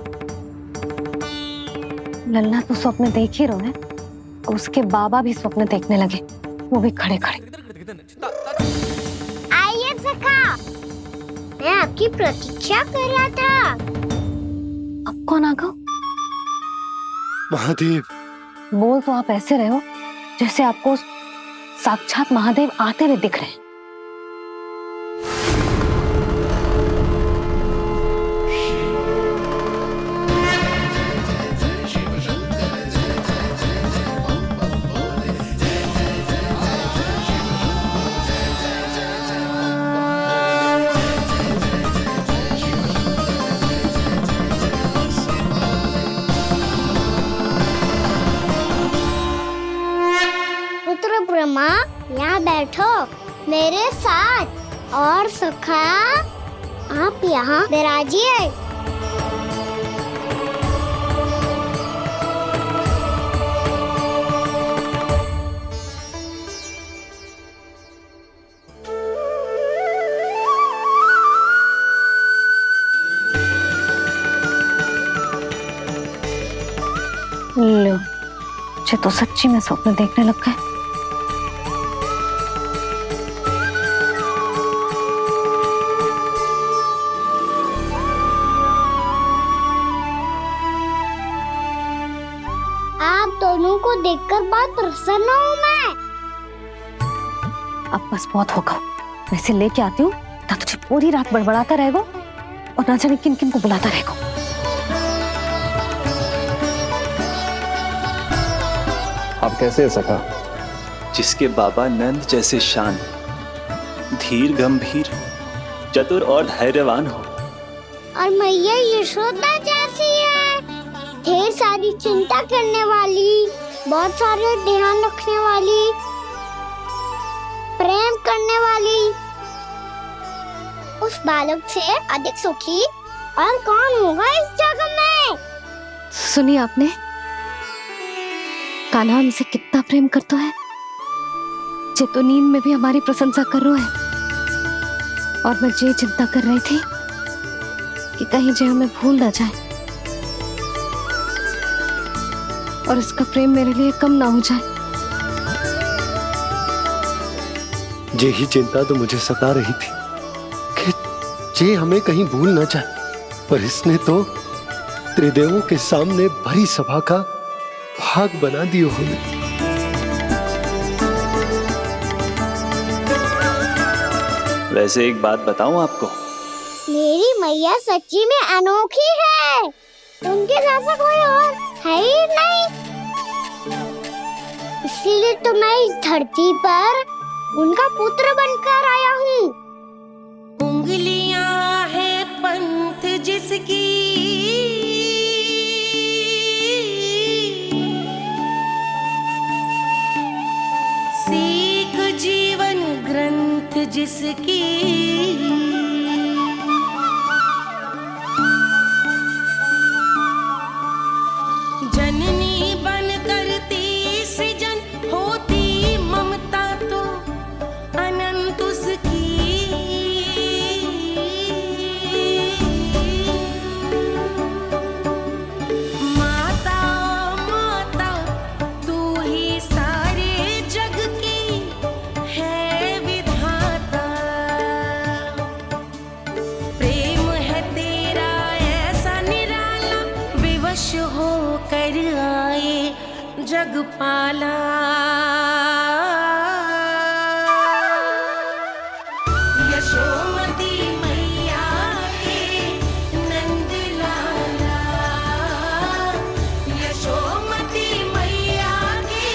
लल्ला तो स्वप्न देख ही रहे हैं, उसके बाबा भी स्वप्न देखने लगे, वो भी खड़े खड़े। आइए सखा, मैं आपकी प्रतीक्षा कर रहा था। अब कौन आ गया? महादेव। बोल तो आप ऐसे रहे हो जैसे आपको साक्षात महादेव आते हुए दिख रहे हैं। पुत्र ब्रह्मा, यहाँ बैठो मेरे साथ। और सखा, आप यहाँ विराजिए। लो, जे तो सच्ची में स्वप्न देखने लग गए। आप दोनों को देखकर बहुत प्रसन्न हूँ मैं। अब बस बहुत होगा, वैसे लेके आती हूँ ना, तुझे पूरी रात बड़बड़ाता रहेगा और ना जाने किन किन को बुलाता रहेगा। आप कैसे है सखा? जिसके बाबा नंद जैसे शांत, धीर गंभीर, चतुर और धैर्यवान हो, और मैया यशोदा जैसी है, ढेर सारी चिंता करने वाली, बहुत सारे ध्यान रखने वाली, प्रेम करने वाली। उस बालक से अधिक सुखी और कौन होगा इस जगत में? सुनिए आपने, कान्हा हमसे कितना प्रेम करता है, जे तो नींद में भी हमारी प्रशंसा कर रहा है। और मैं ये चिंता कर रही थी कि कहीं जे हमें भूल ना जाए और इसका प्रेम मेरे लिए कम ना हो जाए। यही चिंता तो मुझे सता रही थी कि जे हमें कहीं भूल ना जाए, पर इसने तो त्रिदेवों के सामने भरी सभा का भाग बना दियो हमें। वैसे एक बात बताऊं आपको, मेरी मैया सच्ची में अनोखी है। उनके जैसा कोई और है ही नहीं। इसीलिए तो मैं इस धरती पर उनका पुत्र बनकर आया हूँ। उंगलियां है पंथ जिसकी, सीख जीवन ग्रंथ जिसकी, जननी बन करती सृजन होती ममता तो अनंत उसकी। माता माता तू ही सारे जग की है विधाता। प्रेम है तेरा ऐसा निराला, विवश हो कर आए जग पाला। यशोमती मैया के नंद लाला, यशोमती मैया के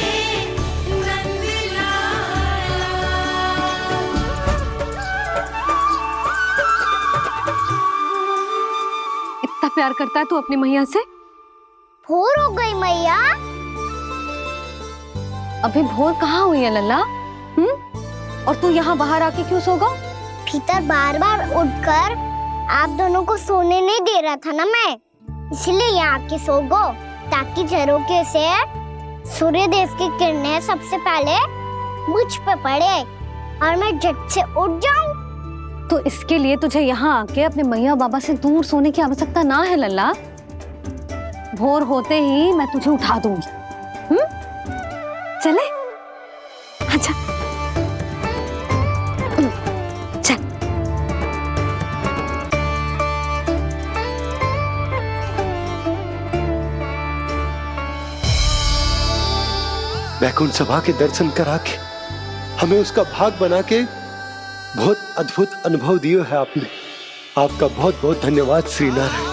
नंद लाला। इतना प्यार करता है तू अपनी मैया से? भोर हो गई मैया। अभी भोर कहाँ हुई है लल्ला? और तू यहाँ बाहर आके क्यों सो गया? भीतर बार बार उठकर आप दोनों को सोने नहीं दे रहा था ना मैं, इसलिए यहाँ आके सो गो, ताकि झरोखे से सूर्य देव की किरणें सबसे पहले मुझ पे पड़े और मैं झट से उठ जाऊं। तो इसके लिए तुझे यहाँ आके अपने मैया बाबा से दूर सोने की आवश्यकता ना है लल्ला। भोर होते ही मैं तुझे उठा दूंगी। चले? अच्छा चल। वैकुंठ सभा के दर्शन करा के हमें उसका भाग बना के बहुत अद्भुत अनुभव दिया है आपने। आपका बहुत बहुत धन्यवाद श्री नारायण।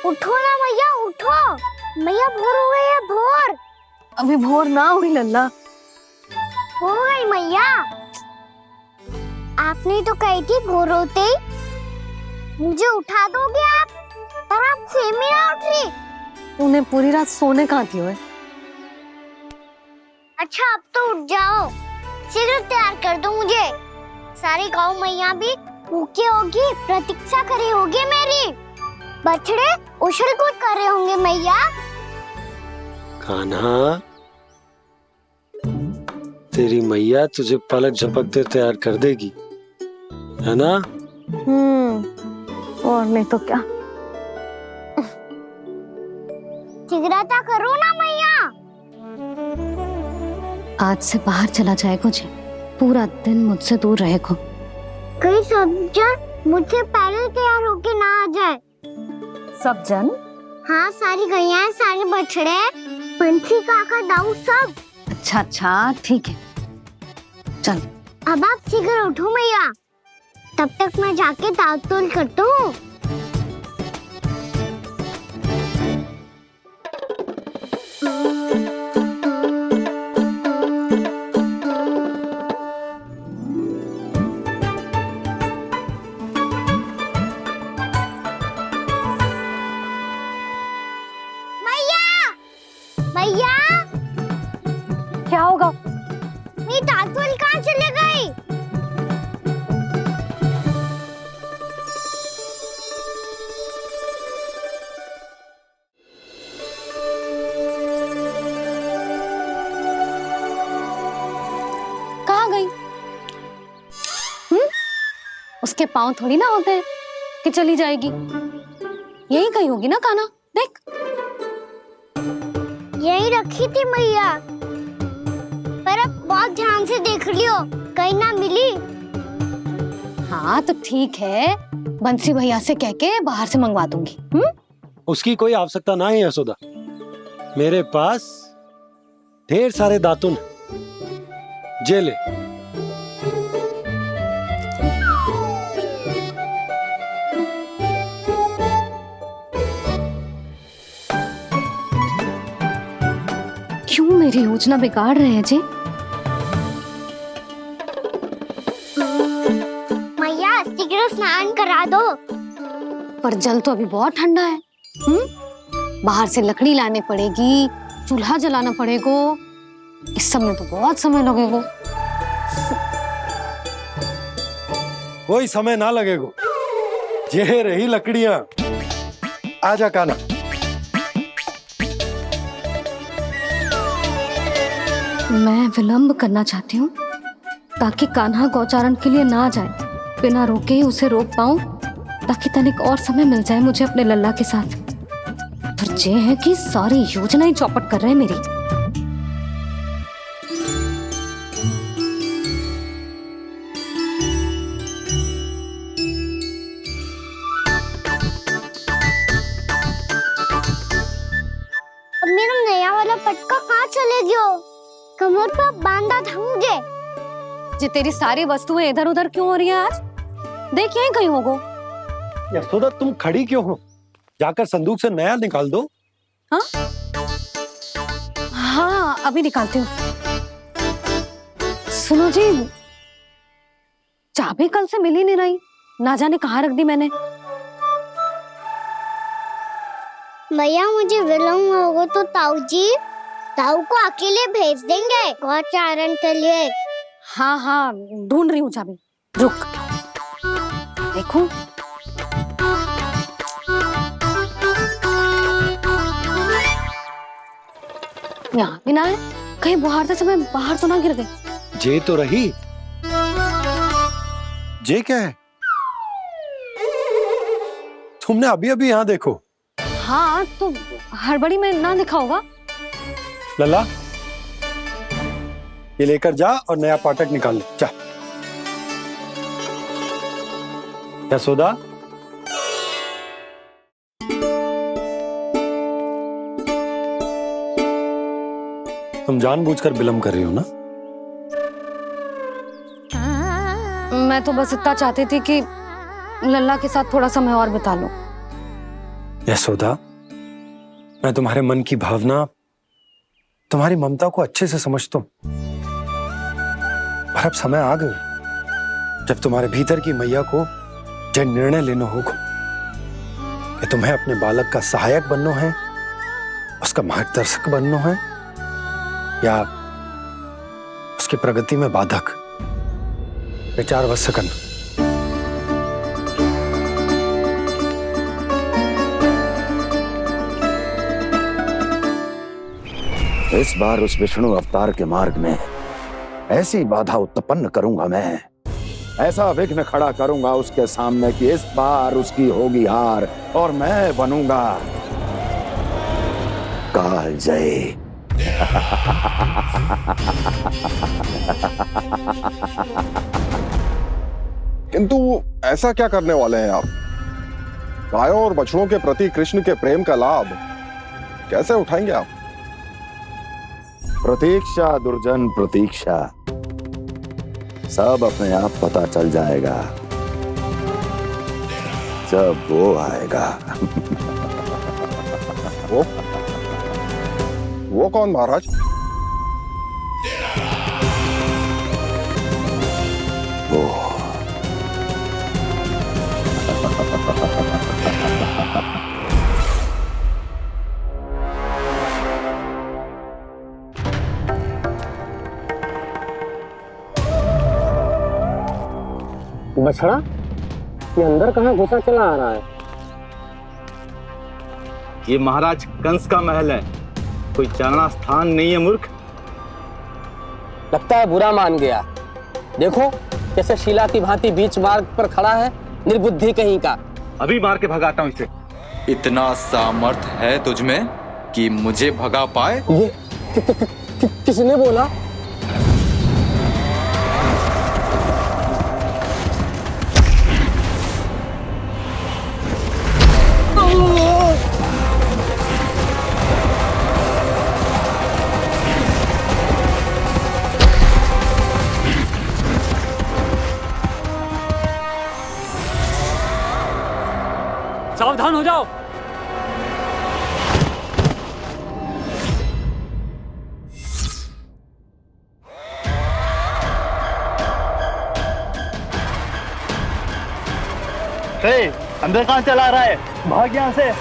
उठो ना मैया, उठो। मैया भोर हो गई है, भोर। अभी भोर ना हुई लल्ला। हो गई मैया। आपने तो कही थी भोर होते ही मुझे उठा दोगे आप, पर आप सेम ही ना उठ रही। तूने पूरी रात सोने कहाँ थी ओए? अच्छा अब तो उठ जाओ, शीघ्र तैयार कर दो मुझे। सारी गाँव मैया भी भूखी होगी, प्रतीक्षा करी होगी मेरी। बछड़े उछल कूद कर रहे होंगे मैया। कान्हा, तेरी मैया तुझे पलक झपकते तैयार कर देगी, है ना? और नहीं तो क्या। शीघ्रता करो ना मैया। आज से बाहर चला जाएगा जी, पूरा दिन मुझसे दूर रहेगा। कहीं सब जन मुझसे पहले तैयार होके ना आ जाए। सब जन? हाँ, सारी गैया, सारे बछड़े, पंछी, काका, दाऊ सब। अच्छा अच्छा ठीक है, चल। अब आप शीघ्र उठो मैया, तब तक मैं जाके ताल तोल करता हूँ। मैया, क्या होगा? मेरी तातुल कहाँ चले गई? उसके पाँव थोड़ी ना होते हैं कि चली जाएगी। यही कहीं होगी ना कान्हा, देख। यही रखी थी मैया, पर अब बहुत ध्यान से देख लियो, कहीं ना मिली। हाँ तो ठीक है, बंसी भैया से कह के बाहर से मंगवा दूंगी। उसकी कोई आवश्यकता ना है यशोदा, मेरे पास ढेर सारे दातुन जे ले। क्यों मेरी योजना बिगाड़ रहे हैं जी? मैया शीघ्र स्नान करा दो। पर जल तो अभी बहुत ठंडा है। बाहर से लकड़ी लाने पड़ेगी, चूल्हा जलाना पड़ेगा, इस सब में तो बहुत समय लगेगा। कोई समय ना लगेगा, ये रही लकड़ियां। आजा कान्हा। मैं विलंब करना चाहती हूँ ताकि कान्हा गौचारण के लिए ना जाए, बिना रोके ही उसे रोक पाऊं, ताकि तनिक और समय मिल जाए मुझे अपने लल्ला के साथ। पर ये है कि सारी योजना ही चौपट कर रहे हैं मेरी। अब मेरा नया वाला पटका कहाँ चले गयो? कमर पर बांधा था मुझे। जे तेरी सारी वस्तुएं इधर उधर क्यों हो रही हैं आज? देख यहीं कहीं होगो। यशोदा तुम खड़ी क्यों हो? जाकर संदूक से नया निकाल दो। हाँ हाँ अभी निकालती हूँ। सुनो जी, चाबी कल से मिल ही नहीं रही, ना जाने कहाँ रख दी मैंने। मैया मुझे विलम्ब होगा तो ताऊ को अकेले भेज देंगे गौचारण के लिए। हाँ हाँ ढूंढ रही हूँ चाबी, रुक। देखो यहाँ भी ना है, कहीं बुहारते समय बाहर तो ना गिर गई। जे तो रही। जे क्या है? तुमने अभी अभी यहाँ देखो। हाँ तो हड़बड़ी में ना दिखा होगा। लल्ला ये लेकर जा और नया पाठक निकाल ले जा। यशोदा तुम जानबूझकर विलंब कर रही हो ना? मैं तो बस इतना चाहती थी कि लल्ला के साथ थोड़ा समय और बिता लूं। यशोदा मैं तुम्हारे मन की भावना, तुम्हारी ममता को अच्छे से समझता हूं, पर अब समय आ गया जब तुम्हारे भीतर की मैया को जो निर्णय लेना होगा कि तुम्हें अपने बालक का सहायक बनना है, उसका मार्गदर्शक बनना है, या उसकी प्रगति में बाधक। विचार अवश्य करना। इस बार उस विष्णु अवतार के मार्ग में ऐसी बाधा उत्पन्न करूंगा, मैं ऐसा विघ्न खड़ा करूंगा उसके सामने कि इस बार उसकी होगी हार और मैं बनूंगा कालजयी। किंतु ऐसा क्या करने वाले हैं आप? गायों और बछड़ों के प्रति कृष्ण के प्रेम का लाभ कैसे उठाएंगे आप? प्रतीक्षा दुर्जन प्रतीक्षा, सब अपने आप पता चल जाएगा जब वो आएगा। वो कौन महाराज? वो बछड़ा ये अंदर कहाँ घुसा चला आ रहा है? ये महाराज कंस का महल है, कोई चारणा स्थान नहीं है मूर्ख। लगता है बुरा मान गया। देखो जैसे शिला की भांति बीच मार्ग पर खड़ा है, निर्बुद्धि कहीं का। अभी मार के भगाता हूँ इसे। इतना सामर्थ है तुझमें कि मुझे भगा पाए? ये किसने बोला? सावधान हो जाओ। अंदर कहाँ चला रहा है? भाग यहाँ से।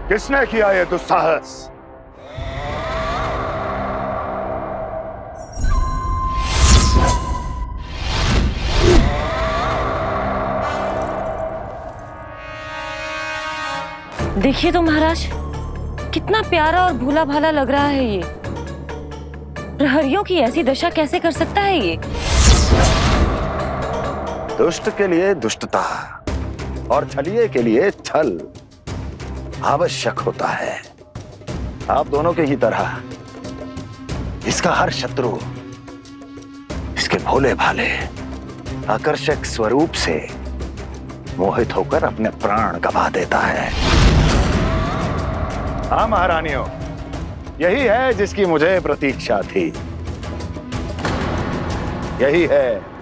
किसने किया ये दुस्साहस? देखिए तो महाराज, कितना प्यारा और भोला भाला लग रहा है ये। प्रहरियों की ऐसी दशा कैसे कर सकता है ये? दुष्ट के लिए दुष्टता और छलिए के लिए छल आवश्यक होता है। आप दोनों के ही तरह इसका हर शत्रु इसके भोले भाले आकर्षक स्वरूप से मोहित होकर अपने प्राण गवा देता है। हाँ महारानियों, यही है जिसकी मुझे प्रतीक्षा थी। यही है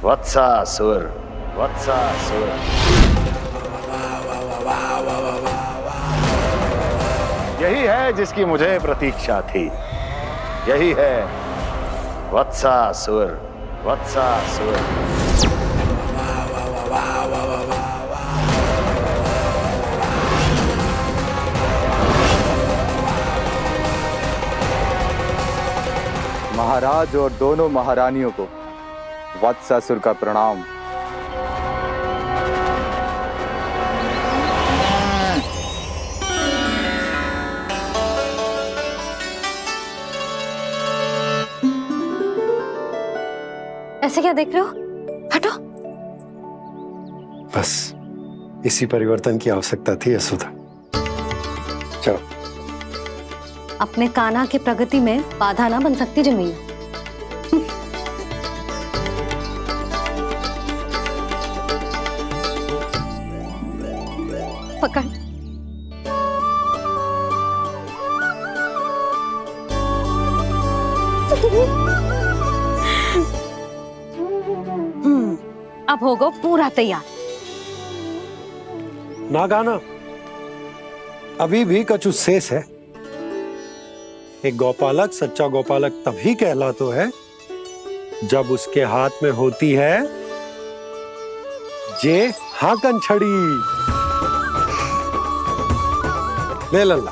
वत्सासुर। वत्सासुर यही है जिसकी मुझे प्रतीक्षा थी। यही है वत्सासुर। वत्सासुर महाराज और दोनों महारानियों को वत्सासुर का प्रणाम। ऐसे क्या देख रहे हो? हटो। बस इसी परिवर्तन की आवश्यकता थी यशोदा। चलो। अपने कान्हा की प्रगति में बाधा ना बन सकती जमीन। पकड़। अब होगा पूरा तैयार। ना गाना, अभी भी कछु शेष है। एक गौपालक सच्चा गौपालक तभी कहलाता है जब उसके हाथ में होती है जे हाकन छड़ी। ले लल्ला।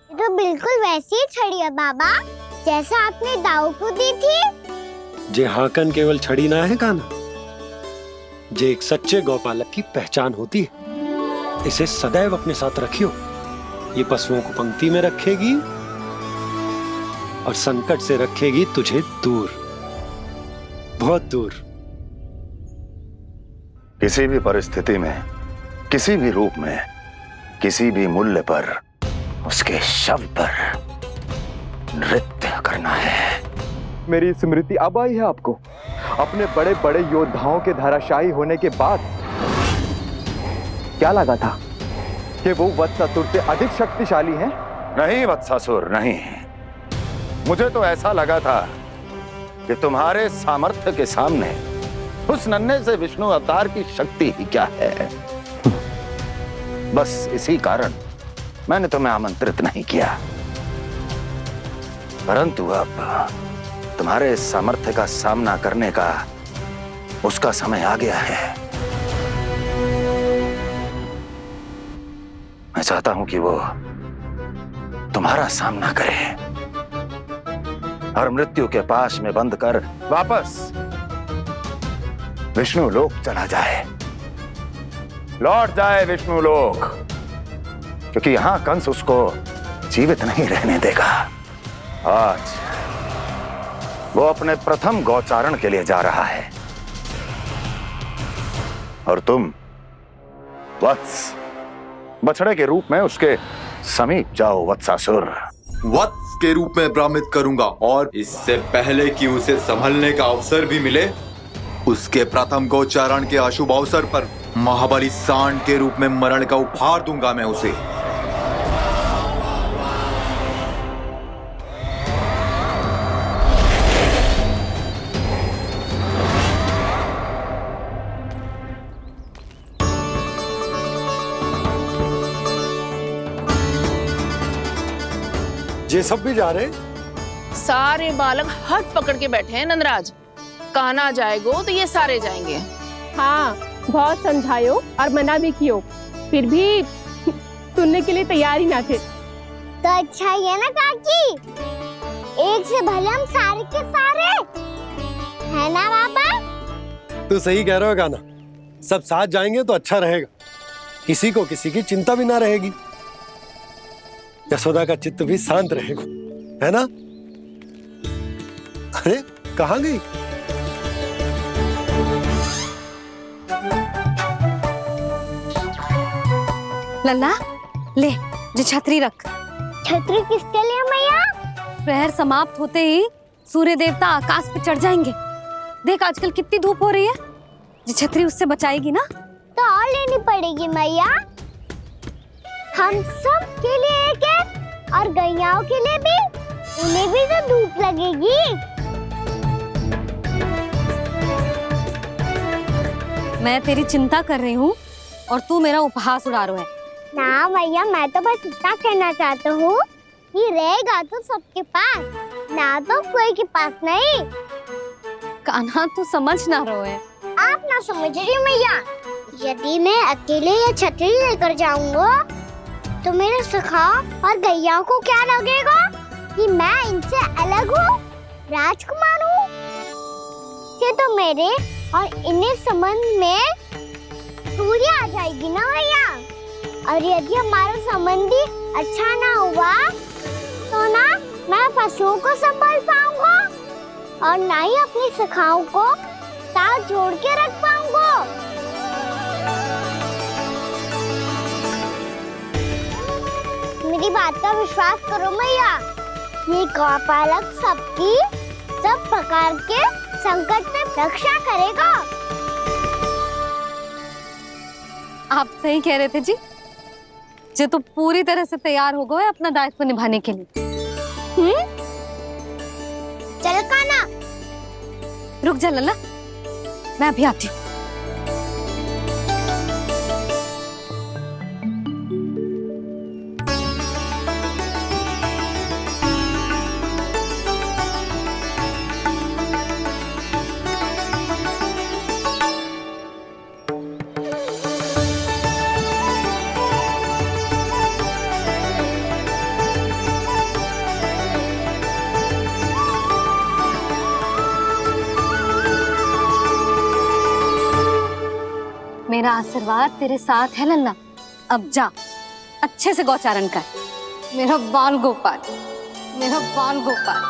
तो बिल्कुल वैसी ही छड़ी है बाबा, जैसा आपने दाऊ को दी थी। जे हाकन केवल छड़ी ना है कान्हा, जे एक सच्चे गौपालक की पहचान होती है। इसे सदैव अपने साथ रखियो। ये पशुओं को पंक्ति में रखेगी और संकट से रखेगी तुझे दूर, बहुत दूर। किसी भी परिस्थिति में, किसी भी रूप में, किसी भी मूल्य पर उसके शव पर नृत्य करना है। मेरी स्मृति अब आई है आपको? अपने बड़े बड़े योद्धाओं के धराशायी होने के बाद क्या लगा था कि वो वत्सासुर से अधिक शक्तिशाली हैं? नहीं वत्सासुर, नहीं। मुझे तो ऐसा लगा था कि तुम्हारे सामर्थ्य के सामने उस नन्हे से विष्णु अवतार की शक्ति ही क्या है। बस इसी कारण मैंने तुम्हें आमंत्रित नहीं किया। परंतु अब तुम्हारे सामर्थ्य का सामना करने का उसका समय आ गया है। मैं चाहता हूं कि वो तुम्हारा सामना करे और मृत्यु के पाश में बंद कर वापस विष्णु लोक चला जाए। लौट जाए विष्णु लोक, क्योंकि यहां कंस उसको जीवित नहीं रहने देगा। आज वो अपने प्रथम गौचारण के लिए जा रहा है और तुम वत्स बछड़े के रूप में उसके समीप जाओ वत्सासुर। वत्स के रूप में भ्रमित करूंगा और इससे पहले कि उसे संभलने का अवसर भी मिले, उसके प्रथम गोचारण के अशुभ अवसर पर महाबली सांड के रूप में मरण का उपहार दूंगा मैं उसे। ये सब भी जा रहे? सारे बालक हाथ पकड़ के बैठे हैं नंदराज। कान्हा जाएगो तो ये सारे जाएंगे। हाँ, बहुत समझायो और मना भी कियो, फिर भी सुनने के लिए तैयार ही ना थे। तो अच्छा ही है ना काकी, एक से भले हम सारे के सारे, है ना बाबा? तू सही कह रहा हो गाना, सब साथ जाएंगे तो अच्छा रहेगा, किसी को किसी की चिंता भी ना रहेगी, यशोदा का चित्त भी शांत रहेगा, है ना? अरे कहाँ गई? लल्ला ले, जो छतरी रख। छतरी किसके लिए मैया? प्रहर समाप्त होते ही सूर्य देवता आकाश पे चढ़ जाएंगे। देख आजकल कितनी धूप हो रही है, जो छतरी उससे बचाएगी ना। तो और लेनी पड़ेगी मैया, हम सब के लिए एक एक, और गैयाओं के लिए भी, उन्हें भी तो धूप लगेगी। मैं तेरी चिंता कर रही हूँ और तू मेरा उपहास उड़ा रहा है। ना भैया, मैं तो बस इतना कहना चाहता हूँ कि रहेगा तो सबके पास, ना तो कोई के पास नहीं। कान्हा तू समझ ना रहो है। आप ना समझ रही मैया, यदि मैं अकेले ये छतरी लेकर जाऊंगा तो मेरे सखा और गैयाओं को क्या लगेगा कि मैं इनसे अलग हूँ, राजकुमार हूँ। से तो मेरे और इन्हें संबंध में दूरी आ जाएगी ना भैया। और यदि हमारा संबंधी अच्छा ना हुआ तो ना मैं पशुओं को संभाल पाऊंगा और ना ही अपनी सखाओं को साथ जोड़ के रख पाऊंगा। मेरी बात का विश्वास करो मैया, ये गौपालक सबकी सब प्रकार के संकट में रक्षा करेगा। आप सही कह रहे थे जी, जो तो पूरी तरह से तैयार हो गए अपना दायित्व निभाने के लिए। चल कान्हा। रुक जा लल्ला, मैं अभी आती हूँ। मेरा आशीर्वाद तेरे साथ है लल्ला। अब जा, अच्छे से गौचारण कर। मेरा बाल गोपाल, मेरा बाल गोपाल।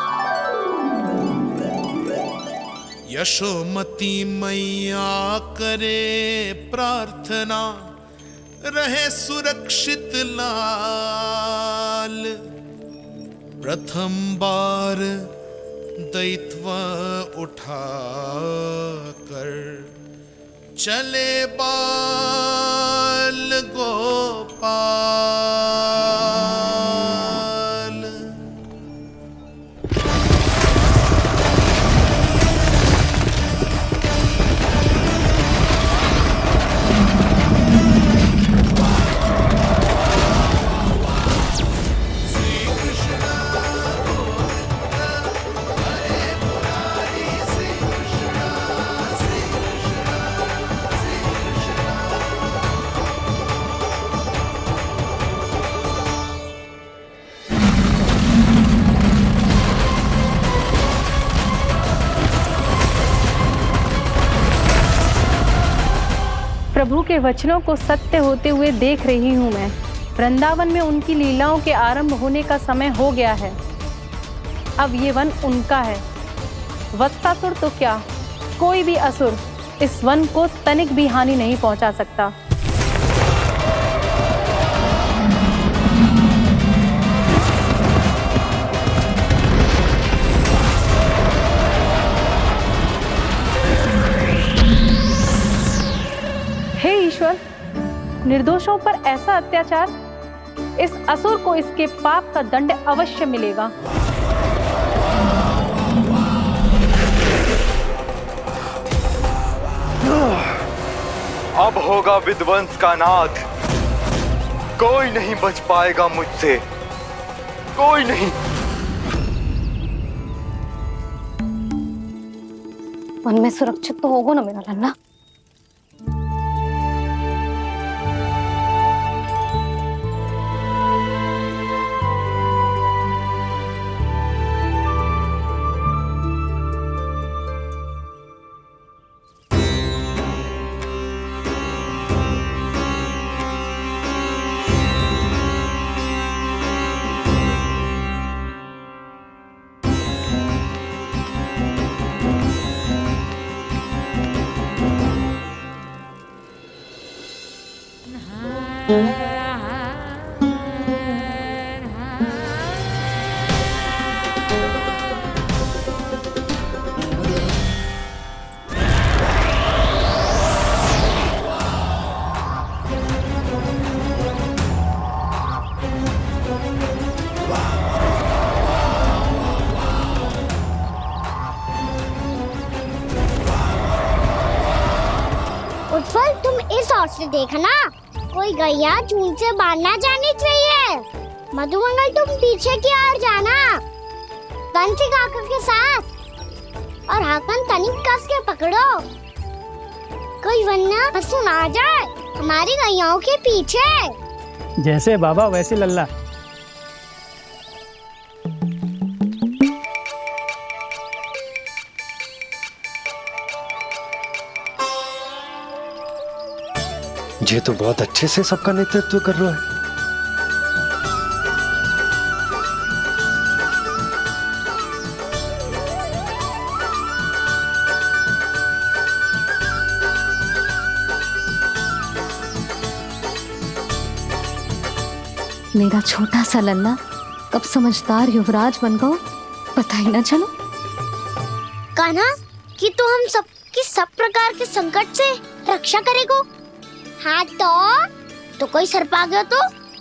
यशोमती मैया करे प्रार्थना, रहे सुरक्षित लाल। प्रथम बार दैत्व उठा कर चले बाल गोपाल। प्रभु के वचनों को सत्य होते हुए देख रही हूँ मैं। वृंदावन में उनकी लीलाओं के आरंभ होने का समय हो गया है। अब ये वन उनका है। वत्सासुर तो क्या, कोई भी असुर इस वन को तनिक भी हानि नहीं पहुंचा सकता। हे ईश्वर, निर्दोषों पर ऐसा अत्याचार, इस असुर को इसके पाप का दंड अवश्य मिलेगा। अब होगा विध्वंस का नाद। कोई नहीं बच पाएगा मुझसे, कोई नहीं। वन में सुरक्षित तो होगो ना मेरा लल्ला? उज्जवल, तुम इस ओर से देखना, कोई गैया चून से बाहर ना जानी चाहिए। मधुमंगल, तुम पीछे की ओर जाना, बंसी काका के साथ। और हाकन तनिक कस के पकड़ो, कोई वरना पशु ना आ जाए हमारी गैयाओं के पीछे। जैसे बाबा वैसे लल्ला। ये तो बहुत अच्छे से सबका नेतृत्व कर रहा है। मेरा छोटा सा लल्ला कब समझदार युवराज बन गो, पता ही ना चलो। कान्हा, कि तू हम सबकी सब प्रकार के संकट से रक्षा करेगो। हाँ तो कोई सर्प आ गया तो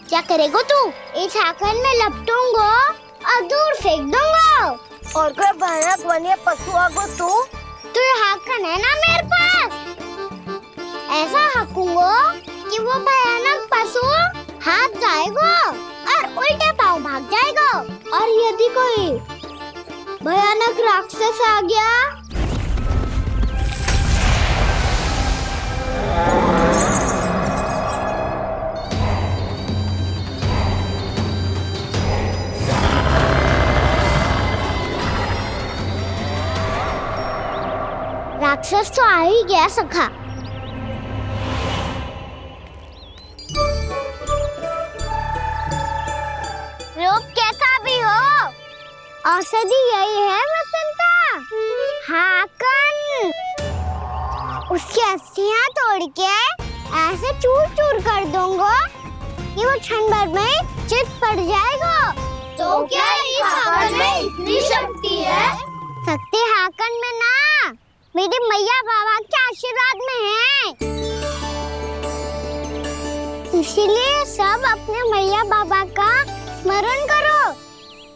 क्या करेगो तू? इस हाकन में लपटूंगा और दूर फेंक दूंगा। और कोई भयानक वन्य पशु आगो तो ये हाकन है ना मेरे पास, ऐसा हाकूंगा कि वो भयानक पशु हाथ जाएगा और उल्टे पांव भाग जाएगा। और यदि कोई भयानक राक्षस आ गया राक्षस तो आ ही गया सखा। रूप कैसा भी हो, औषधि यही है वसंता। हाकन उसकी अस्थियां तोड़ के ऐसे चूर चूर कर दूंगा कि वो क्षण भर में चित पड़ जाएगा। तो क्या इस हाकन में इतनी शक्ति है? शक्ति हाकन में ना, मेरे मैया बाबा के आशीर्वाद में है। इसीलिए सब अपने मैया बाबा का स्मरण करो,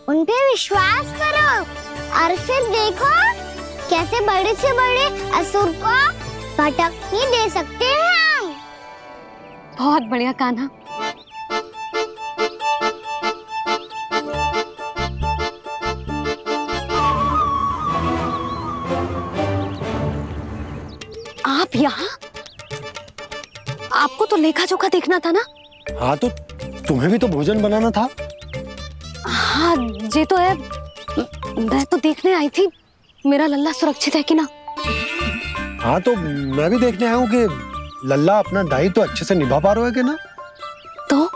उन पे विश्वास करो और फिर देखो कैसे बड़े से बड़े असुर को भटकने दे सकते हैं हम। बहुत बढ़िया कान्हा। आप यहाँ? आपको तो लेखा जोखा देखना था ना? हाँ तो तुम्हें भी तो भोजन बनाना था। हाँ ये तो है, मैं तो देखने आई थी मेरा लल्ला सुरक्षित है कि ना। हाँ तो मैं भी देखने आया हूँ कि लल्ला अपना दायित्व तो अच्छे से निभा पा रहे हो कि ना? तो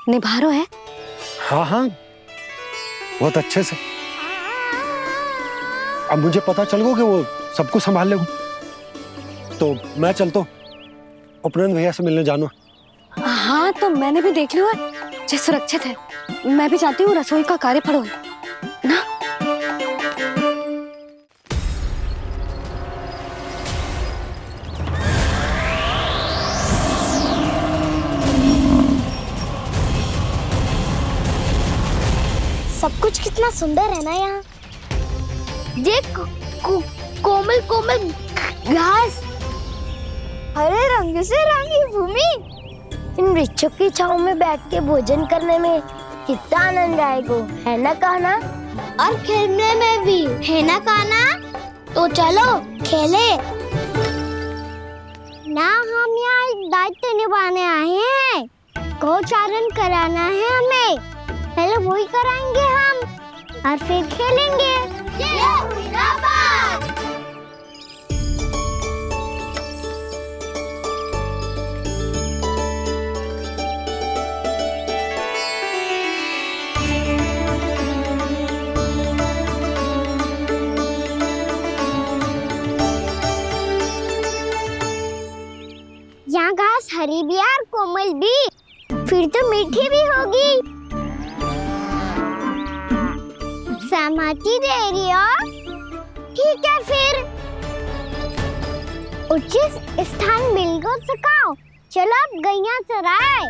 निभा रहे है? हाँ हाँ, बहुत अच्छे से। अब मुझे पता चल गया कि वो सब कुछ संभाल लेगा, तो मैं चलता हूँ, उपनंद भैया से मिलने जाना। हाँ, तो मैंने भी देख लिया है, जे सुरक्षित है। मैं भी चाहती हूँ रसोई का कार्य पड़ो ना। सब कुछ कितना सुंदर है ना यहाँ। ये कोमल कोमल घास, हरे रंग से रंगी भूमि, इन वृक्षों की छांव में बैठ के भोजन करने में कितना आनंद आएगा, है ना कहना? और खेलने में भी, है ना कहना? तो चलो खेले ना। हम यहाँ एक दायित्व निभाने आए हैं, गौचारण कराना है हमें। पहले वही कराएंगे हम और फिर खेलेंगे। यहाँ घास हरी भी और कोमल भी, फिर तो मीठी भी होगी। सहमति दे रही हो? ठीक है फिर उचित स्थान बिल्कुल सुखाओ। चलो अब गैया चराए।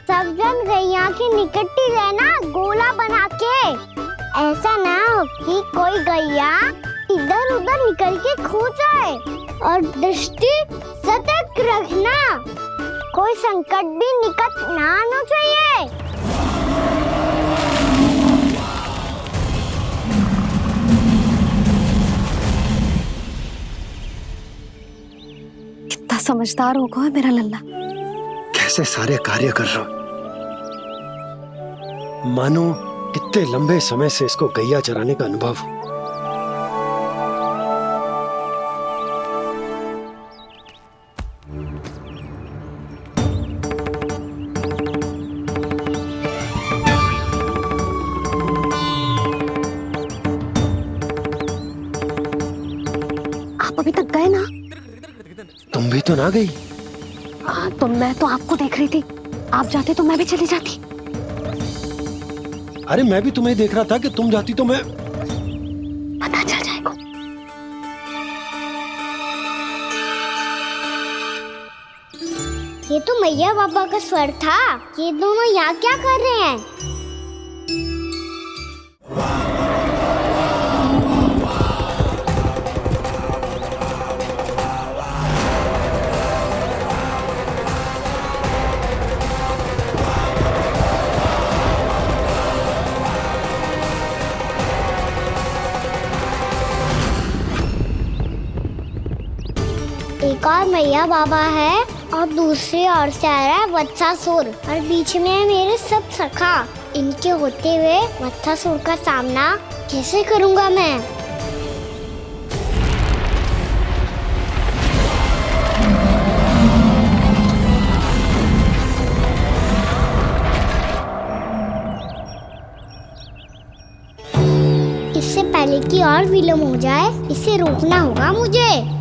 सब जन गैया के निकट ही रहना, गोला बना के। ऐसा ना हो कि कोई गैया इधर उधर निकल के खो जाए। और दृष्टि सतर्क रखना, कोई संकट भी निकट ना आना चाहिए। कितना समझदार होगा है मेरा लल्ला। कैसे सारे कार्य कर रहा, मानो कितने लंबे समय से इसको गैया चराने का अनुभव हो। आप अभी तक गए ना? तुम भी तो ना गई। तो मैं तो आपको देख रही थी, आप जाते तो मैं भी चली जाती। अरे मैं भी तुम्हें देख रहा था कि तुम जाती तो मैं। पता चल जाएगा। ये तो मैया बाबा का स्वर था। ये दोनों यहाँ क्या कर रहे हैं? एक और मैया बाबा है और दूसरी ओर से आ रहा है वत्सासुर, और बीच में है मेरे सब सखा। इनके होते हुए वत्सासुर का सामना कैसे करूंगा मैं? इससे पहले कि और विलम्ब हो जाए, इसे रोकना होगा मुझे।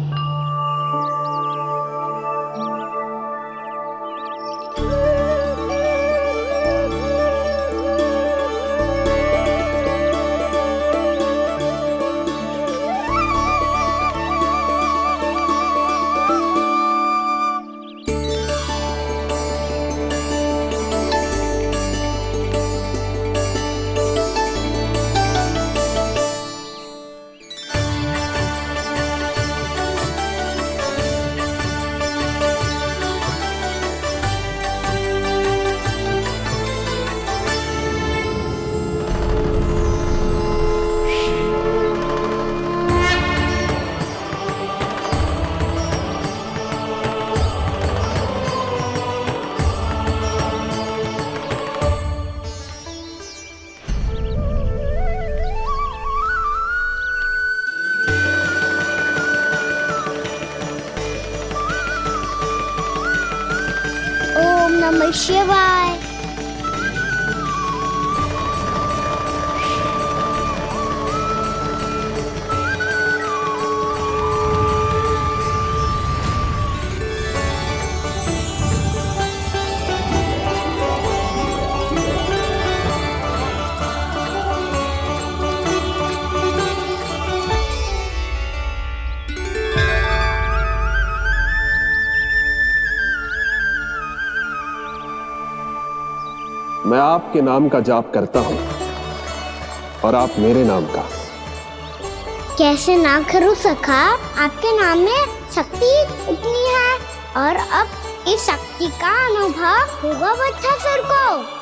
नमः शिवाय। मैं आपके नाम का जाप करता हूं और आप मेरे नाम का। कैसे ना करूं सखा, आपके नाम में शक्ति इतनी है और अब इस शक्ति का अनुभव होगा वत्सासुर को।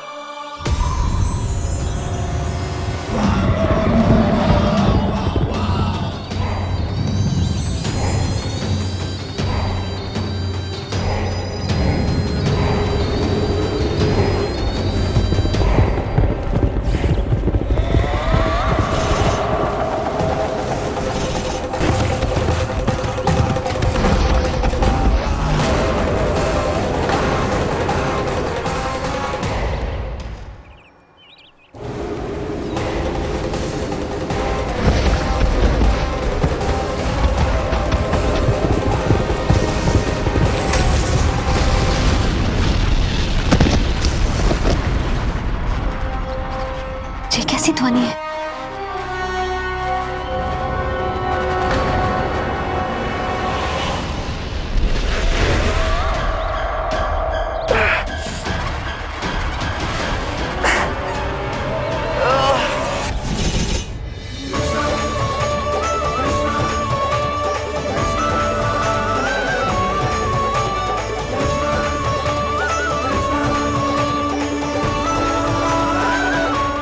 ये कैसी ध्वनि है?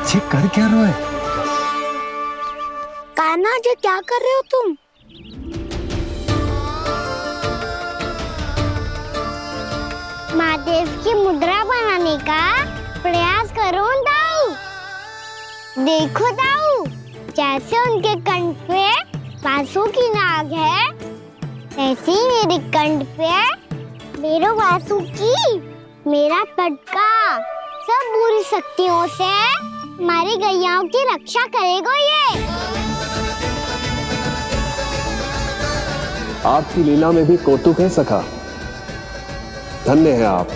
ये कर क्या रहे हो? कान्हा जी क्या कर रहे हो तुम? महादेव की मुद्रा बनाने का प्रयास करो दाऊ। देखो दाऊ, जैसे उनके कंठ पे वासु की नाग है, ऐसे ही मेरे कंठ पे मेरे वासु की मेरा पटका सब बुरी शक्तियों से हमारी गैयाओं की रक्षा करेगा ये। आपकी लीला में भी कौतुक है सखा। धन्य है आप।